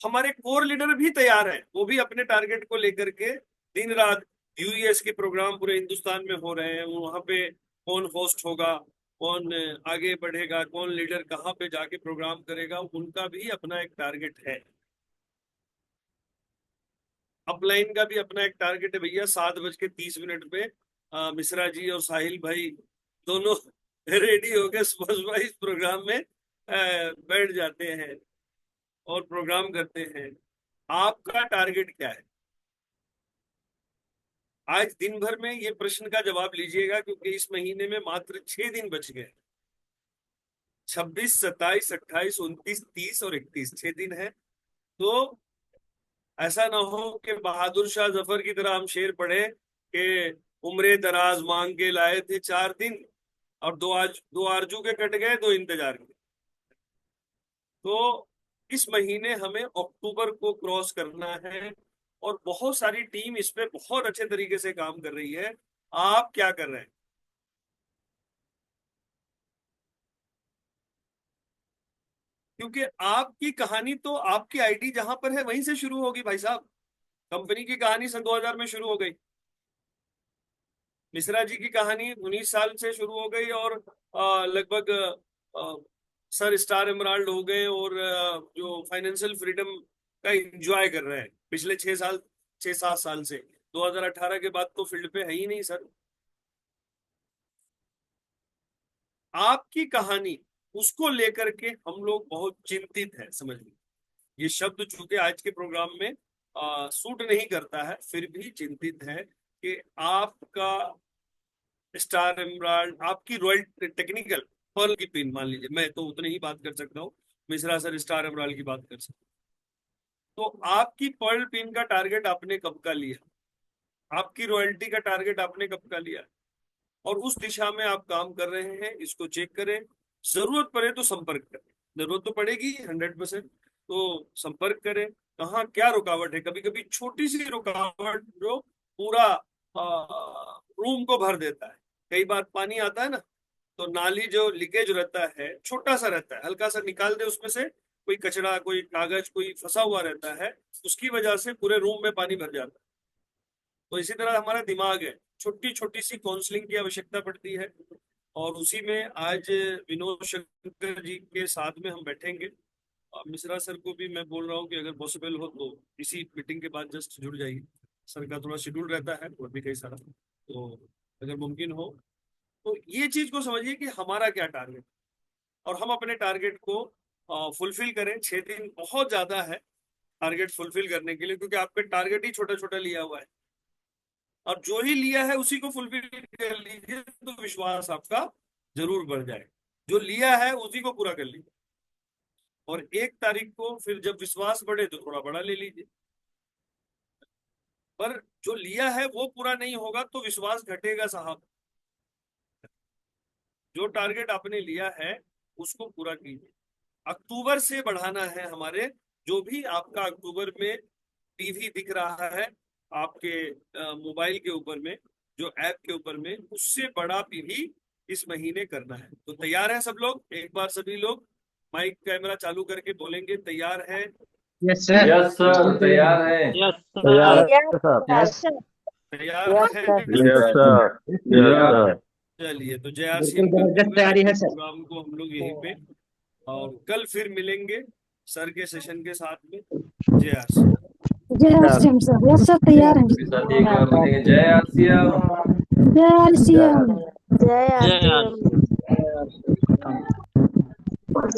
हमारे कोर लीडर भी तैयार हैं, वो भी अपने टारगेट को लेकर के दिन रात। यूएस के प्रोग्राम पूरे हिंदुस्तान में हो रहे हैं, वहां पे कौन होस्ट होगा, कौन आगे बढ़ेगा, कौन लीडर कहाँ पे जाके प्रोग्राम करेगा, उनका भी अपना एक टारगेट है। अपलाइन का भी अपना एक टारगेट है भैया। 7:30 पे मिश्रा जी और साहिल भाई दोनों रेडी होकर सुबह सुबह इस प्रोग्राम में बैठ जाते हैं और प्रोग्राम करते हैं। आपका टारगेट क्या है? आज दिन भर में ये प्रश्न का जवाब लीजिएगा, क्योंकि इस महीने में मात्र 6 दिन बच गए। 26, 27, 28, 29, 30 और 31 6 दिन है। तो ऐसा ना हो कि बहादुर शाह जफर की तरह हम शेर पढ़े कि उम्रे दराज मांग के लाए थे 4 दिन, और दो आरजू के कट गए, 2 इंतजार के। तो इस महीने हमें अक्टूबर को क्रॉस करना है, और बहुत सारी टीम इस पे बहुत अच्छे तरीके से काम कर रही है। आप क्या कर रहे हैं? क्योंकि आपकी कहानी तो आपकी आईडी जहां पर है वहीं से शुरू होगी भाई साहब। कंपनी की कहानी सन 2000 में शुरू हो गई, मिश्रा जी की कहानी 19 साल से शुरू हो गई, और लगभग सर स्टार एमराल्ड हो गए, और जो फाइनेंशियल फ्रीडम का एंजॉय कर रहे हैं पिछले 6-7 साल से। 2018 के बाद तो फील्ड पे है ही नहीं सर। आपकी कहानी, उसको लेकर के हम लोग बहुत चिंतित हैं, समझ लीजिए। ये शब्द चूंकि आज के प्रोग्राम में सूट नहीं करता है, फिर भी चिंतित है कि आपका स्टार एमराल्ड, आपकी रॉयल टेक्निकल पर्ल की पिन, मान लीजिए, मैं तो उतनी ही बात कर सकता हूँ, मिश्रा सर स्टार एमराल्ड की बात कर सकते। तो आपकी पर्ल पिन का टारगेट आपने कब का लिया, आपकी रॉयल्टी का टारगेट आपने कब का लिया, और उस दिशा में आप काम कर रहे हैं, इसको चेक करें। जरूरत पड़े तो संपर्क करें, जरूरत तो पड़ेगी 100%, तो संपर्क करें। कहाँ क्या रुकावट है, कभी कभी छोटी सी रुकावट जो पूरा रूम को भर देता है। कई बार पानी आता है ना, तो नाली जो लीकेज रहता है छोटा सा रहता है, हल्का सा निकाल दे उसमें से कोई कचरा, कोई कागज, कोई फंसा हुआ रहता है, उसकी वजह से पूरे रूम में पानी भर जाता है। तो इसी तरह हमारा दिमाग है, छोटी छोटी सी काउंसलिंग की आवश्यकता पड़ती है। और उसी में आज विनोद शंकर जी के साथ में हम बैठेंगे। मिश्रा सर को भी मैं बोल रहा हूँ कि अगर पॉसिबल हो तो इसी मीटिंग के बाद जस्ट जुड़ जाइए। सर का थोड़ा शेड्यूल रहता है और भी कई सारा, तो अगर मुमकिन हो तो ये चीज को समझिए कि हमारा क्या टारगेट, और हम अपने टारगेट को फुलफिल करें। 6 दिन बहुत ज्यादा है टारगेट फुलफिल करने के लिए, क्योंकि आपका टारगेट ही छोटा छोटा लिया हुआ है, और जो ही लिया है उसी को फुलफिल कर लीजिए तो विश्वास आपका जरूर बढ़ जाए। जो लिया है उसी को पूरा कर लीजिए, और 1 तारीख को फिर जब विश्वास बढ़े तो थोड़ा बड़ा ले लीजिए। पर जो लिया है वो पूरा नहीं होगा तो विश्वास घटेगा साहब। जो टारगेट आपने लिया है उसको पूरा कीजिए। अक्टूबर से बढ़ाना है हमारे, जो भी आपका अक्टूबर में टीवी दिख रहा है आपके मोबाइल के ऊपर में, जो ऐप के ऊपर में, उससे बड़ा टीवी इस महीने करना है। तो तैयार है सब लोग? एक बार सभी लोग माइक कैमरा चालू करके बोलेंगे तैयार है? Yes sir. यस सर, तैयार है। यस तैयार सर। है सर। यस तैयार है? Yes sir. Yes sir. चलिए, तो जय बिल्कुल सिंह जबरदस्त तैयारी है सर। प्रोग्राम को हम लोग यहीं पे, और कल फिर मिलेंगे सर के सेशन के साथ में। जय आसिया। जय आरसीएम सर। यस सर, तैयार हैं। साथ एक बार बोलेंगे जय आसिया। जय आरसीएम। जय जय आरसीएम। आर